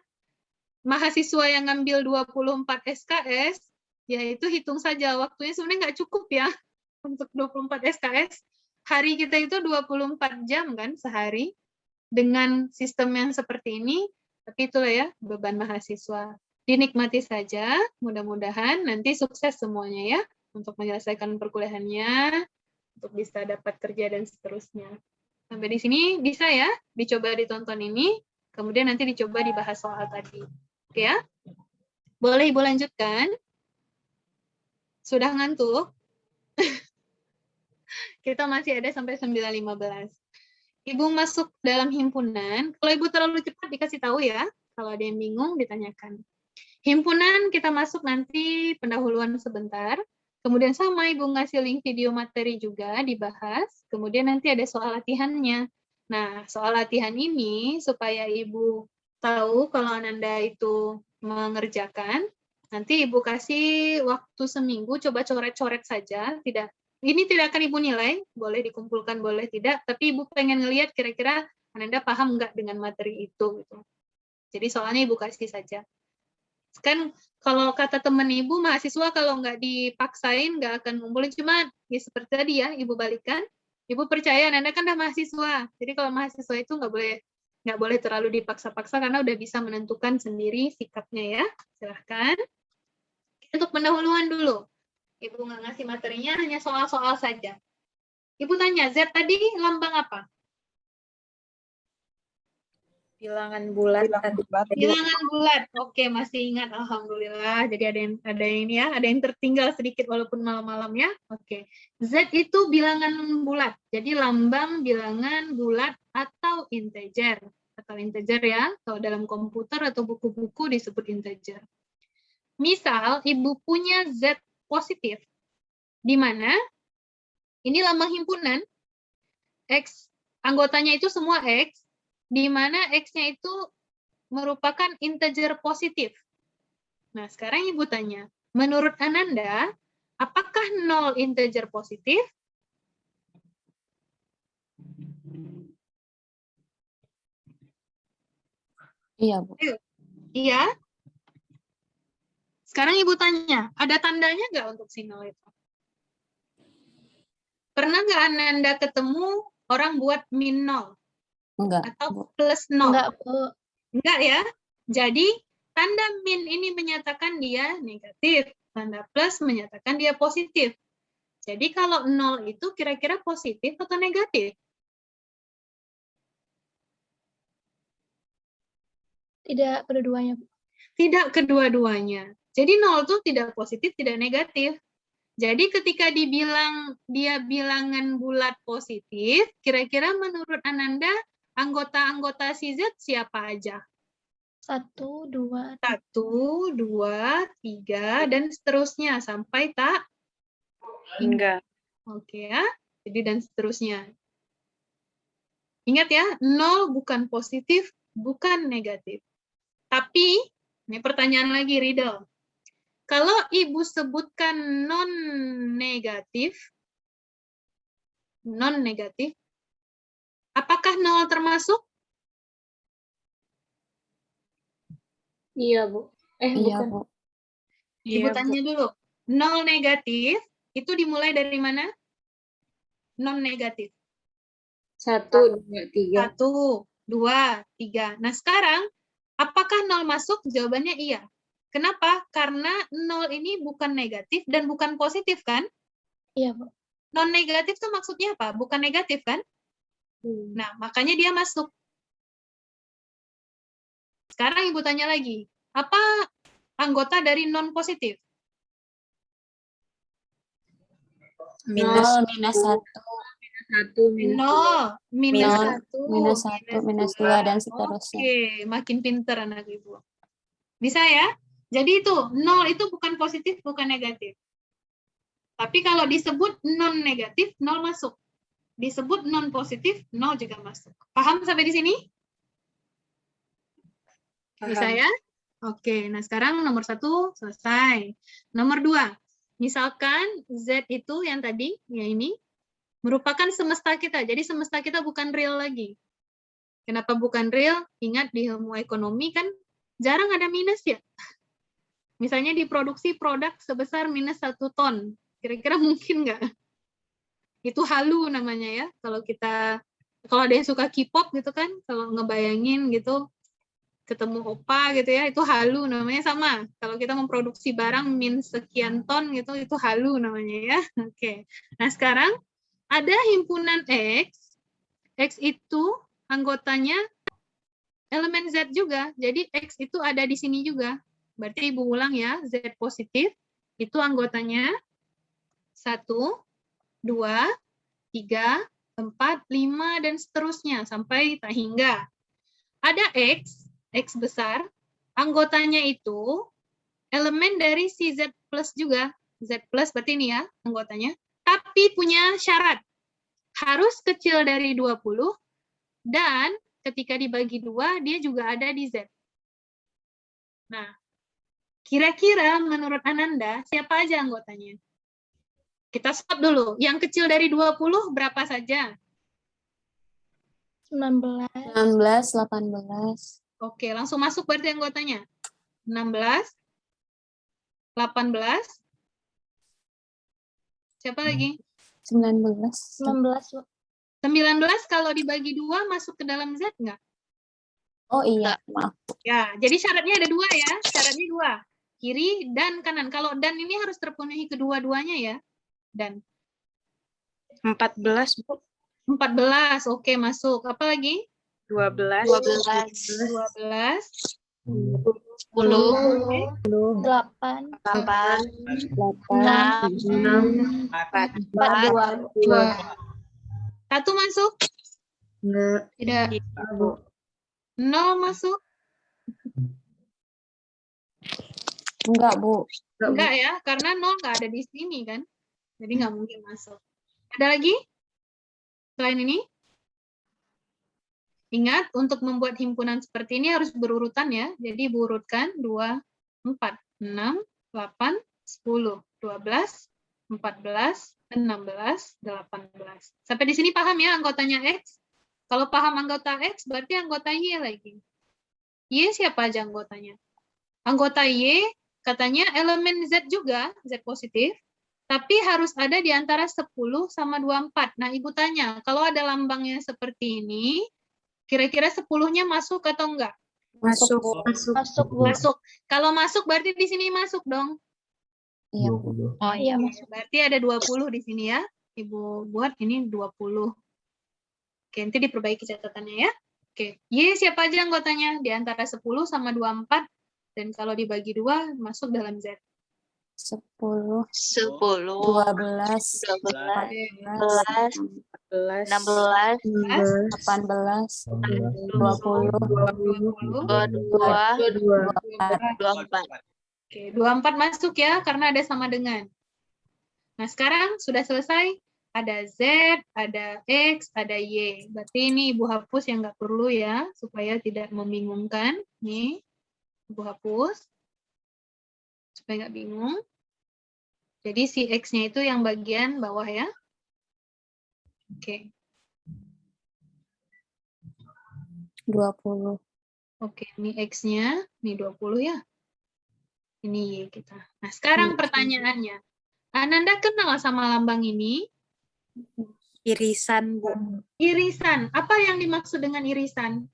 mahasiswa yang ngambil 24 SKS, ya itu hitung saja waktunya sebenarnya nggak cukup ya untuk 24 SKS. Hari kita itu 24 jam kan sehari dengan sistem yang seperti ini, tapi itulah ya beban mahasiswa. Dinikmati saja, mudah-mudahan nanti sukses semuanya ya untuk menyelesaikan perkuliahannya, untuk bisa dapat kerja dan seterusnya. Sampai di sini bisa ya, dicoba ditonton ini, kemudian nanti dicoba dibahas soal tadi. Oke ya? Boleh Ibu lanjutkan? Sudah ngantuk? Kita masih ada sampai 9.15. Ibu masuk dalam himpunan, kalau Ibu terlalu cepat dikasih tahu ya, kalau ada yang bingung ditanyakan. Himpunan kita masuk nanti pendahuluan sebentar, kemudian sama Ibu ngasih link video materi juga dibahas, kemudian nanti ada soal latihannya. Nah, soal latihan ini supaya Ibu tahu kalau Ananda itu mengerjakan, nanti Ibu kasih waktu seminggu, coba coret-coret saja, ini tidak akan Ibu nilai, boleh dikumpulkan, boleh tidak, tapi Ibu pengen ngelihat kira-kira Ananda paham nggak dengan materi itu. Gitu. Jadi soalnya Ibu kasih saja. Kan kalau kata teman Ibu, mahasiswa kalau nggak dipaksain nggak akan ngumpulin, cuma ya seperti tadi ya, Ibu balikan, Ibu percaya Anda kan udah mahasiswa, jadi kalau mahasiswa itu nggak boleh terlalu dipaksa-paksa karena udah bisa menentukan sendiri sikapnya ya. Silahkan. Untuk pendahuluan dulu, Ibu nggak ngasih materinya, hanya soal-soal saja. Ibu tanya, Z tadi lambang apa? Bilangan bulat. Bilangan bulat. Oke, masih ingat. Alhamdulillah. Jadi ada yang ini ya, ada yang tertinggal sedikit walaupun malam-malam ya. Oke. Z itu bilangan bulat. Jadi lambang bilangan bulat atau integer. Atau integer ya. Kalau dalam komputer atau buku-buku disebut integer. Misal Ibu punya Z positif. Di mana ini lambang himpunan. X, anggotanya itu semua X. di mana X-nya itu merupakan integer positif. Nah, sekarang Ibu tanya, menurut Ananda, apakah 0 integer positif? Iya, Bu. Iya. Sekarang Ibu tanya, ada tandanya nggak untuk si 0 itu? Pernah nggak Ananda ketemu orang buat min 0? Enggak, Atau Bu. plus 0? Enggak, Bu. Enggak ya. Jadi, tanda min ini menyatakan dia negatif. Tanda plus menyatakan dia positif. Jadi, kalau 0 itu kira-kira positif atau negatif? Tidak kedua-duanya, Bu. Tidak kedua-duanya. Jadi 0 itu tidak positif, tidak negatif. Jadi ketika dibilang dia bilangan bulat positif, kira-kira menurut Ananda, anggota-anggota si Z siapa aja? 1, 2, 1, 2, 3, dan seterusnya sampai tak Hingga. Oke ya. Jadi dan seterusnya. Ingat ya, 0 bukan positif, bukan negatif. Tapi, ini pertanyaan lagi, Riddle. Kalau Ibu sebutkan non-negatif, apakah 0 termasuk? Iya, Bu. Iya, Bukan. Bu. Ibu tanya dulu. 0 negatif, itu dimulai dari mana? Non-negatif. 1, 2, 3. 1, 2, 3. Nah, sekarang, apakah 0 masuk? Jawabannya iya. Kenapa? Karena 0 ini bukan negatif dan bukan positif, kan? Iya, Bu. Non-negatif itu maksudnya apa? Bukan negatif, kan? Nah, makanya dia masuk. Sekarang Ibu tanya lagi. Apa anggota dari non-positif? Minus 1. 0, minus 1, minus 1, minus 2, dan seterusnya. Oke, makin pinter anak Ibu. Bisa ya? Jadi itu, 0 itu bukan positif, bukan negatif. Tapi kalau disebut non-negatif, 0 masuk. Disebut non-positif, 0 juga masuk. Paham sampai di sini? Bisa ya? Oke, nah sekarang nomor 1 selesai. Nomor 2, misalkan Z itu yang tadi, ya ini, merupakan semesta kita. Jadi semesta kita bukan real lagi. Kenapa bukan real? Ingat di ilmu ekonomi kan jarang ada minus ya. Misalnya diproduksi produk sebesar minus 1 ton. Kira-kira mungkin nggak? Itu halu namanya ya. Kalau ada yang suka K-pop gitu kan, kalau ngebayangin gitu, ketemu opa gitu ya, itu halu namanya. Sama. Kalau kita memproduksi barang min sekian ton gitu, itu halu namanya ya. Oke. Nah sekarang ada himpunan X. X itu anggotanya elemen Z juga. Jadi X itu ada di sini juga. Berarti Ibu ulang ya, Z positif, itu anggotanya 1, 2, 3, 4, 5, dan seterusnya, sampai tak hingga. Ada X besar, anggotanya itu elemen dari si Z plus juga. Z plus berarti ini ya, anggotanya. Tapi punya syarat, harus kecil dari 20, dan ketika dibagi 2, dia juga ada di Z. Nah, kira-kira menurut Ananda, siapa aja anggotanya? Kita stop dulu. Yang kecil dari 20 berapa saja? 19. 19, 18. Oke, langsung masuk berarti anggotanya. 16, 18. Siapa lagi? 19. 19, Bu. 19 kalau dibagi 2 masuk ke dalam Z nggak? Oh iya, maaf. Ya, jadi syaratnya ada 2 ya. Syaratnya 2. Kiri dan kanan. Kalau dan ini harus terpenuhi kedua-duanya ya. Dan 14, Bu. 14, oke masuk. Apa lagi? 12. 12. 10. 8. 8. 6. 4. 1 masuk? Tidak. 0 masuk? Enggak, Bu. Enggak ya, karena 0 nggak ada di sini kan. Jadi nggak mungkin masuk. Ada lagi? Selain ini? Ingat, untuk membuat himpunan seperti ini harus berurutan ya. Jadi Ibu urutkan 2, 4, 6, 8, 10, 12, 14, 16, 18. Sampai di sini paham ya anggotanya X? Kalau paham anggota X, berarti anggota Y lagi. Y siapa aja anggotanya? Anggota Y, katanya elemen Z juga, Z positif, tapi harus ada di antara 10 sama 24. Nah, Ibu tanya, kalau ada lambangnya seperti ini, kira-kira 10-nya masuk atau enggak? Masuk. Masuk. Kalau masuk, berarti di sini masuk dong. Iya. Oh iya, masuk. Berarti ada 20 di sini ya. Ibu buat ini 20. Oke, nanti diperbaiki catatannya ya. Oke, Y siapa aja anggotanya? Di antara 10 sama 24. Dan kalau dibagi 2, masuk dalam Z. 10, 10, 12, 12, 14, 16, 18, 20, 24. Oke, 24 masuk ya, karena ada sama dengan. Nah, sekarang sudah selesai. Ada Z, ada X, ada Y. Berarti ini Ibu hapus yang nggak perlu ya, supaya tidak membingungkan. Nih, Ibu hapus. Supaya nggak bingung. Jadi si X-nya itu yang bagian bawah ya. Oke. 20. Oke, ini X-nya, ini 20 ya. Ini Y kita. Nah, sekarang pertanyaannya. Ananda kenal sama lambang ini? Irisan, Bu. Irisan. Apa yang dimaksud dengan irisan?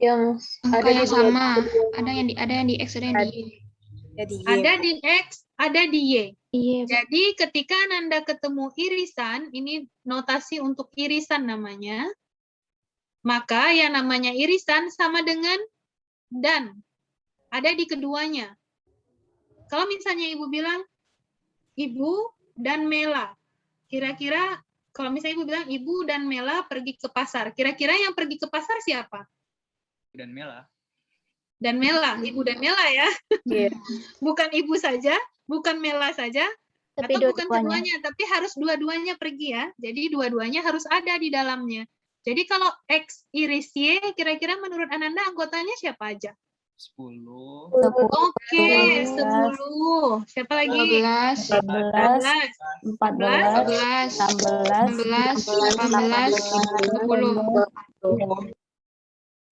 Yang Angka yang sama. Ada yang di X, ada yang di Y. Ada di X, ada di Y. Jadi ketika Ananda ketemu irisan, ini notasi untuk irisan namanya, maka yang namanya irisan sama dengan dan. Ada di keduanya. Kalau misalnya Ibu bilang, Ibu dan Mela. Kira-kira, kalau misalnya Ibu bilang, Ibu dan Mela pergi ke pasar. Kira-kira yang pergi ke pasar siapa? Dan Mela. Dan Mela, Ibu dan Mela ya. Iya. Bukan Ibu saja, bukan Mela saja, Tapi atau bukan dua-duanya. keduanya, tapi harus dua-duanya pergi ya. Jadi dua-duanya harus ada di dalamnya. Jadi kalau X iris Y, kira-kira menurut Ananda anggotanya siapa aja? 10. Oke, 10. Siapa lagi? 12, 14, 16, 18, 20.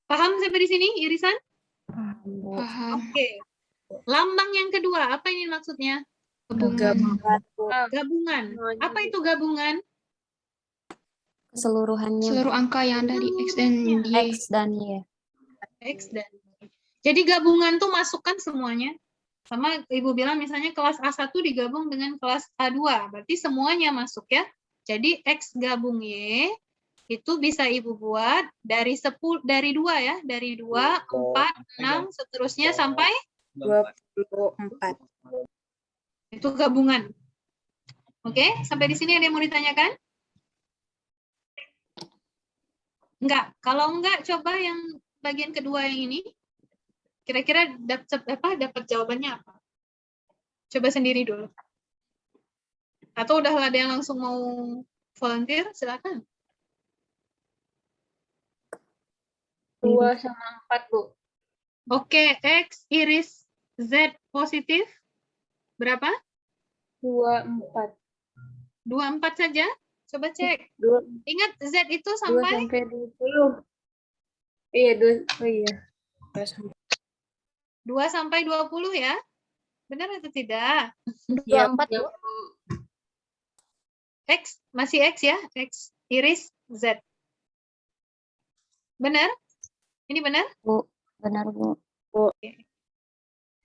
Paham sampai di sini irisan? Paham. Oke. Lambang yang kedua, apa ini maksudnya? Gabungan. Apa itu gabungan? Keseluruhannya. Seluruh angka yang ada di X dan Y. X dan Y. X dan Y. Jadi gabungan tuh masukkan semuanya. Sama Ibu bilang misalnya kelas A1 digabung dengan kelas A2. Berarti semuanya masuk ya. Jadi X gabung Y itu bisa Ibu buat dari 2 ya. Dari 2, 4, 6, seterusnya sampai 24. itu gabungan. Oke, sampai di sini ada yang mau ditanyakan? Enggak. Kalau enggak, coba yang bagian kedua yang ini. Kira-kira dapat jawabannya apa? Coba sendiri dulu. Atau udah ada yang langsung mau volunteer? Silakan. 2 sama 4, Bu. Oke, X iris Z positif. Berapa? 24. 24 saja? Coba cek. 2 Ingat Z itu sampai sampai 20. Iya, 2. Oh iya. 2 sampai 20 ya? Benar atau tidak? 24, Bu. X, masih X ya? X iris Z. Benar? Ini benar? Bu, benar, Bu. Oke.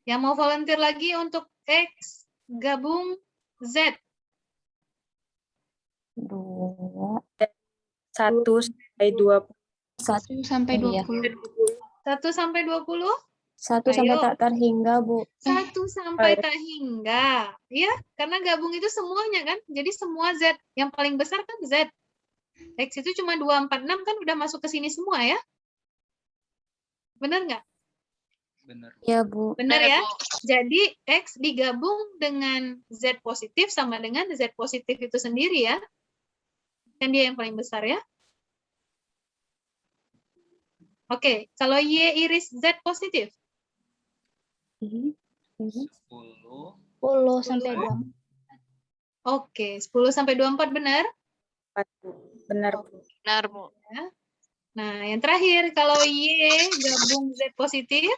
Yang mau volunteer lagi untuk X gabung Z. 2, 1 sampai 20. 1 sampai 20. 1 sampai 20? 1 sampai tak terhingga, Bu. 1 sampai tak hingga. Ya, karena gabung itu semuanya kan. Jadi semua Z. Yang paling besar kan Z. X itu cuma 2, 4, 6 kan udah masuk ke sini semua ya. Benar nggak? Benar. Iya, Bu. Benar ya? Jadi X digabung dengan Z positif sama dengan Z positif itu sendiri ya. Kan dia yang paling besar ya. Oke, kalau Y iris Z positif? 10. 10 sampai 24. Oke, 10 sampai 24 benar? Benar, Bu. Benar, Bu. Nah, yang terakhir, kalau Y gabung Z positif?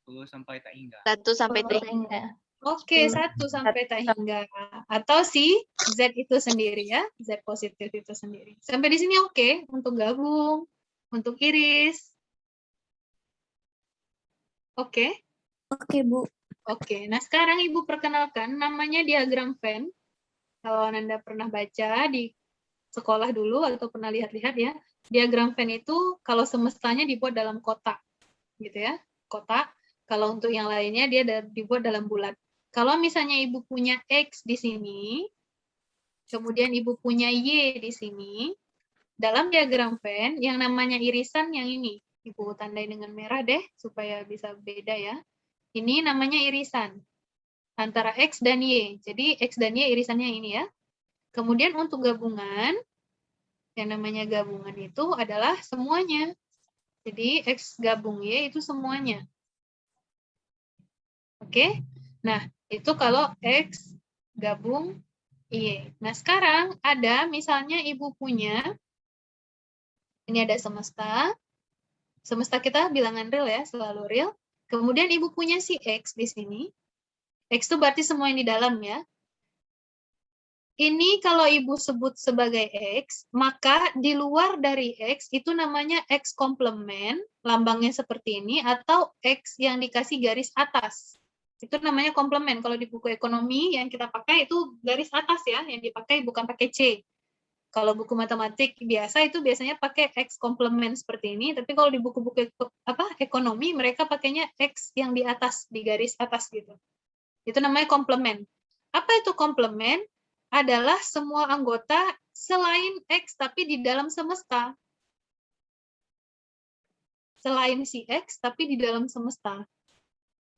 10 sampai tak hingga. 1 sampai tak hingga. Oke, 1 sampai tak hingga. Atau si Z itu sendiri ya, Z positif itu sendiri. Sampai di sini oke, untuk gabung, untuk iris. Oke? Oke, Bu. Oke, nah sekarang Ibu perkenalkan, namanya diagram Venn. Kalau Anda pernah baca di sekolah dulu atau pernah lihat-lihat ya, diagram Venn itu kalau semestanya dibuat dalam kotak, gitu ya, kotak. Kalau untuk yang lainnya dia dibuat dalam bulat. Kalau misalnya Ibu punya X di sini, kemudian Ibu punya Y di sini, dalam diagram Venn yang namanya irisan yang ini, Ibu tandai dengan merah deh supaya bisa beda ya. Ini namanya irisan antara X dan Y. Jadi X dan Y irisannya ini ya. Kemudian untuk gabungan, yang namanya gabungan itu adalah semuanya. Jadi X gabung Y itu semuanya. Oke? Nah, itu kalau X gabung Y. Nah, sekarang ada misalnya Ibu punya, ini ada semesta. Semesta kita bilangan real ya, selalu real. Kemudian Ibu punya si X di sini. X itu berarti semua yang di dalam ya. Ini kalau Ibu sebut sebagai X, maka di luar dari X itu namanya X komplement, lambangnya seperti ini, atau X yang dikasih garis atas. Itu namanya komplement. Kalau di buku ekonomi yang kita pakai itu garis atas ya, yang dipakai bukan pakai C. Kalau buku matematik biasa itu biasanya pakai X komplement seperti ini, tapi kalau di buku-buku ekonomi mereka pakainya X yang di atas, di garis atas gitu. Itu namanya komplement. Apa itu komplement? Adalah semua anggota selain X tapi di dalam semesta. Selain si X tapi di dalam semesta.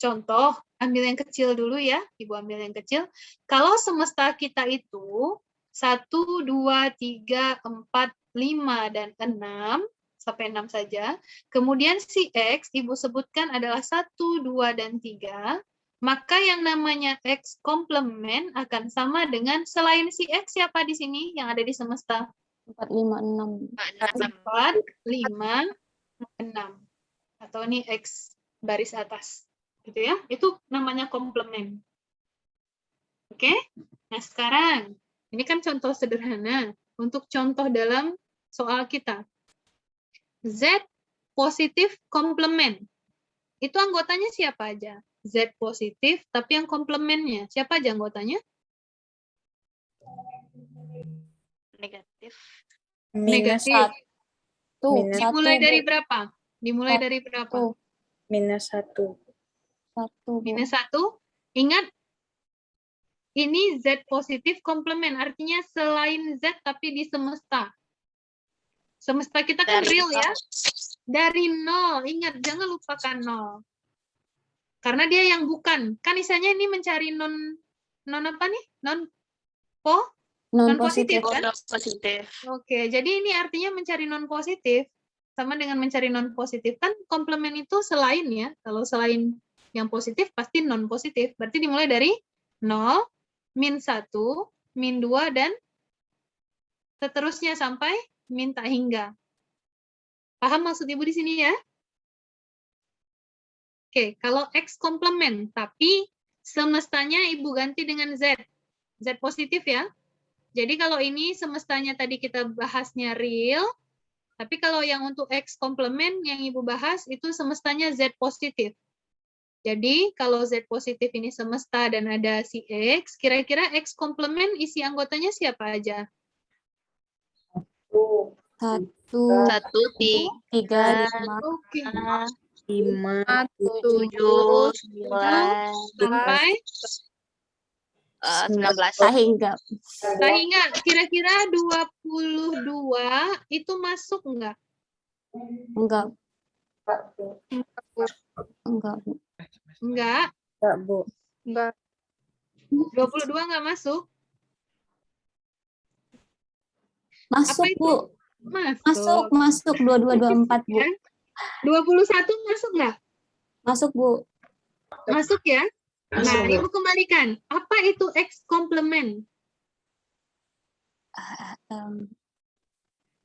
Contoh, ambil yang kecil dulu ya, Ibu ambil yang kecil. Kalau semesta kita itu 1, 2, 3, 4, 5, dan 6, sampai 6 saja. Kemudian si X, Ibu sebutkan adalah 1, 2, dan 3. Maka yang namanya X komplement akan sama dengan selain si X siapa di sini yang ada di semesta? 4, 5, 6. 4, 5, 6. Atau ini X baris atas. Gitu ya. Itu namanya komplement. Oke? Nah, sekarang ini kan contoh sederhana untuk contoh dalam soal kita. Z positif komplement. Itu anggotanya siapa aja? Z positif, tapi yang komplementnya. Siapa aja anggotanya? Negatif. Negatif. Dimulai Satu, dari Bu. berapa? Dimulai dari berapa? -1. Satu, Bu. -1. Ingat, ini Z positif komplement. Artinya selain Z, tapi di semesta. Semesta kita kan real ya. Dari 0. Ingat, jangan lupakan 0. Karena dia yang bukan. Kan misalnya ini mencari non apa nih? Non positif kan? Non positif. Oke, jadi ini artinya mencari non positif sama dengan mencari non positif. Kan komplement itu selain ya. Kalau selain yang positif pasti non positif. Berarti dimulai dari 0, -1, -2 dan seterusnya sampai min tak hingga. Paham maksud Ibu di sini ya? Oke, kalau X komplement, tapi semestanya Ibu ganti dengan Z. Z positif ya. Jadi kalau ini semestanya tadi kita bahasnya real, tapi kalau yang untuk X komplement yang Ibu bahas itu semestanya Z positif. Jadi kalau Z positif ini semesta dan ada si X, kira-kira X komplement isi anggotanya siapa aja? 1, 1, 3, 5, 5, 7, 9, sampai 19. sehingga kira-kira 22 itu masuk enggak? enggak. Enggak, Bu. Enggak. Enggak, Bu. 22 enggak masuk? Masuk, Apa itu? Bu. Masuk 22, 24, Bu. Ya. 21 masuk nggak? Masuk, Bu. Masuk ya? Nah, Masuk. Ibu kembalikan. Apa itu X komplement?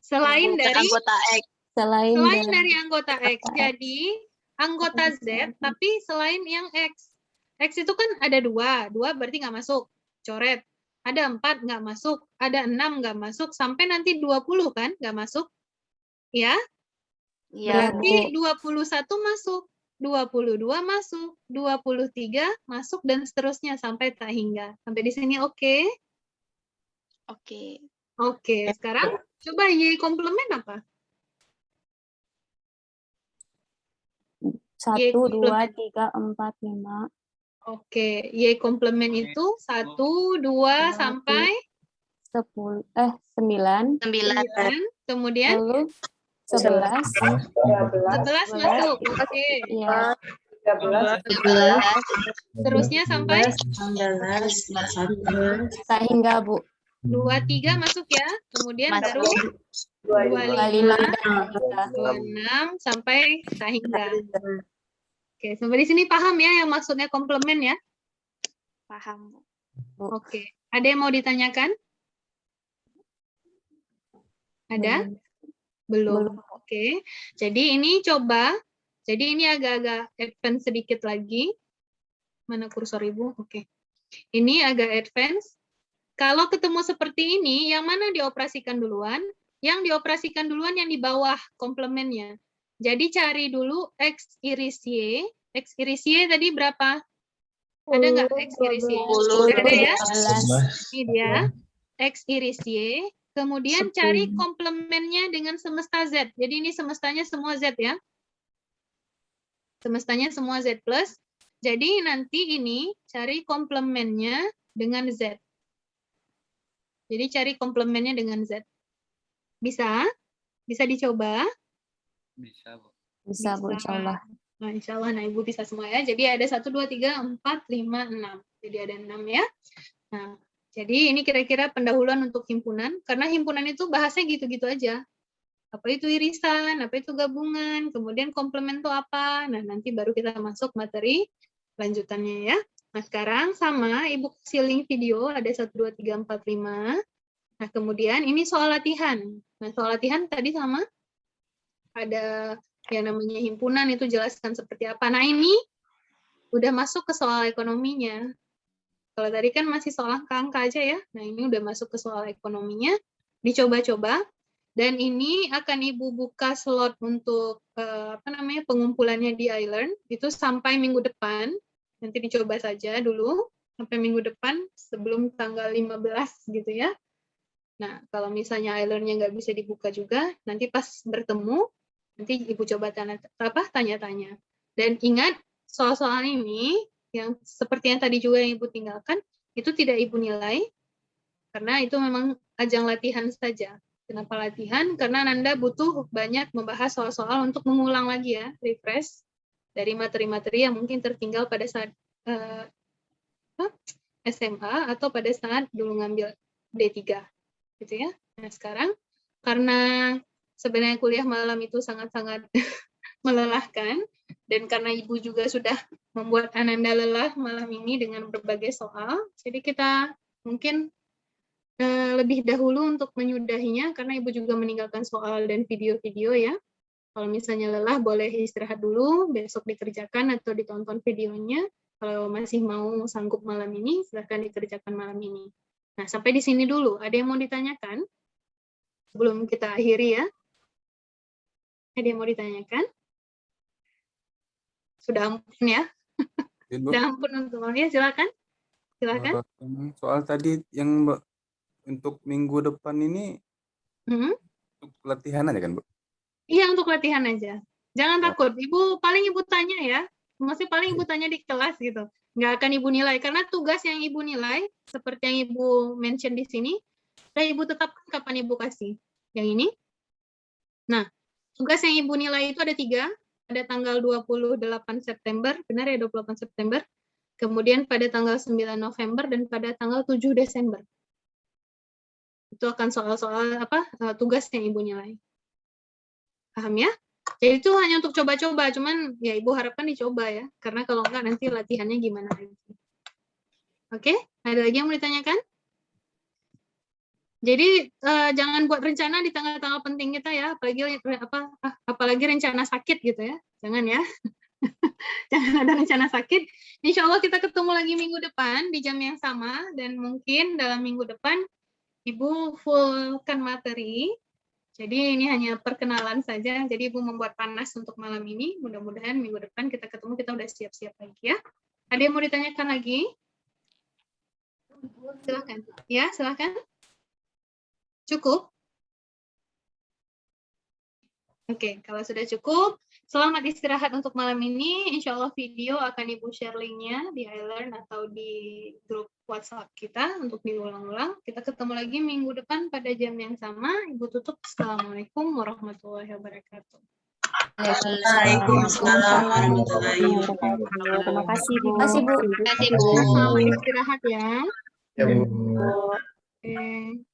Selain dari anggota X. Selain dari anggota X. Jadi, anggota Z, tapi selain yang X. X itu kan ada 2. 2 berarti nggak masuk. Coret. Ada 4 nggak masuk. Ada 6 nggak masuk. Sampai nanti 20 kan nggak masuk. Ya? Iya, Berarti Bu. 21 masuk. 22 masuk. 23 masuk dan seterusnya sampai tak hingga. Sampai di sini oke? Oke. Oke, sekarang coba Y komplement apa? 1, Y 2, komplement. 3, 4, 5. Oke, Y komplement itu 1, 2, sampai 10, 9. 9. Kemudian Lalu 11. 11 masuk. Oke. Iya. 11. Terusnya sampai 19. Tak hingga, Bu. 23 masuk ya. Kemudian baru 25 26 sampai tak hingga. Oke, sampai di sini paham ya yang maksudnya komplement ya? Paham, Bu. Oke. Ada yang mau ditanyakan? Ada? Belum. Oke. Jadi ini coba. Jadi ini agak-agak advance sedikit lagi. Mana kursor Ibu? Oke. Ini agak advance. Kalau ketemu seperti ini, yang mana dioperasikan duluan? Yang dioperasikan duluan yang di bawah komplemennya. Jadi cari dulu X iris Y. X iris Y tadi berapa? Ada nggak X iris Y? Ada ya? Ini dia. X iris Y. Kemudian cari komplemennya dengan semesta Z. Jadi ini semestanya semua Z ya. Semestanya semua Z plus. Jadi nanti ini cari komplemennya dengan Z. Jadi cari komplemennya dengan Z. Bisa? Bisa dicoba? Bisa, Bu. Bisa, Bu, insya Allah. Nah, insya Allah. Nah, Ibu bisa semua ya. Jadi ada 1, 2, 3, 4, 5, 6. Jadi ada 6 ya. Nah, jadi ini kira-kira pendahuluan untuk himpunan. Karena himpunan itu bahasnya gitu-gitu aja. Apa itu irisan, apa itu gabungan, kemudian komplement itu apa. Nah, nanti baru kita masuk materi lanjutannya ya. Nah, sekarang sama Ibu kasih link video, ada 1, 2, 3, 4, 5. Nah, kemudian ini soal latihan. Nah, soal latihan tadi sama. Ada yang namanya himpunan, itu jelaskan seperti apa. Nah, ini udah masuk ke soal ekonominya. Kalau tadi kan masih soal angka-angka aja ya. Nah, ini udah masuk ke soal ekonominya. Dicoba-coba. Dan ini akan Ibu buka slot untuk pengumpulannya di iLearn itu sampai minggu depan. Nanti dicoba saja dulu sampai minggu depan sebelum tanggal 15 gitu ya. Nah, kalau misalnya iLearn-nya nggak bisa dibuka juga, nanti pas bertemu nanti Ibu coba tanya-tanya. Dan ingat soal-soal ini yang seperti yang tadi juga yang Ibu tinggalkan itu tidak Ibu nilai karena itu memang ajang latihan saja. Kenapa latihan? Karena Nanda butuh banyak membahas soal-soal untuk mengulang lagi ya, refresh dari materi-materi yang mungkin tertinggal pada saat SMA atau pada saat dulu ngambil D3, gitu ya. Nah sekarang karena sebenarnya kuliah malam itu sangat-sangat melelahkan dan karena Ibu juga sudah membuat Ananda lelah malam ini dengan berbagai soal, jadi kita mungkin lebih dahulu untuk menyudahinya karena Ibu juga meninggalkan soal dan video-video ya. Kalau misalnya lelah boleh istirahat dulu, besok dikerjakan atau ditonton videonya. Kalau masih mau sanggup malam ini, silahkan dikerjakan malam ini. Nah, sampai di sini dulu. Ada yang mau ditanyakan? Sebelum kita akhiri ya. Ada yang mau ditanyakan? Sudah ampun ya? Sudah ampun untuk ya, silakan. Silakan. Soal tadi yang untuk minggu depan ini untuk latihan aja kan, Bu? Iya, untuk latihan aja. Jangan takut. Paling Ibu tanya ya. Maksudnya paling Ibu tanya di kelas gitu. Nggak akan Ibu nilai. Karena tugas yang Ibu nilai, seperti yang Ibu mention di sini, dan Ibu tetapkan kapan Ibu kasih. Yang ini. Nah, tugas yang Ibu nilai itu ada 3. Ada tanggal 28 September. Benar ya, 28 September. Kemudian pada tanggal 9 November dan pada tanggal 7 Desember. Itu akan soal-soal tugas yang Ibu nilai. Paham ya? Jadi itu hanya untuk coba-coba, cuman ya Ibu harapkan dicoba ya, karena kalau enggak nanti latihannya gimana lagi. Oke, ada lagi yang mau ditanyakan? Jadi jangan buat rencana di tanggal-tanggal penting kita ya, apalagi rencana sakit gitu ya, jangan ya. Jangan ada rencana sakit. Insya Allah kita ketemu lagi minggu depan di jam yang sama, dan mungkin dalam minggu depan Ibu fullkan materi. Jadi ini hanya perkenalan saja. Jadi Ibu membuat panas untuk malam ini. Mudah-mudahan minggu depan kita ketemu, kita udah siap-siap lagi ya. Ada yang mau ditanyakan lagi? Silakan. Ya, silakan. Cukup? Oke, kalau sudah cukup, selamat istirahat untuk malam ini. Insya Allah video akan Ibu share linknya di iLearn atau di grup WhatsApp kita untuk diulang-ulang. Kita ketemu lagi minggu depan pada jam yang sama. Ibu tutup. Assalamualaikum warahmatullahi wabarakatuh. Waalaikumsalam warahmatullahi wabarakatuh. Terima kasih, Bu. Terima kasih, Bu. Selamat istirahat ya. Ya, Bu. Oke.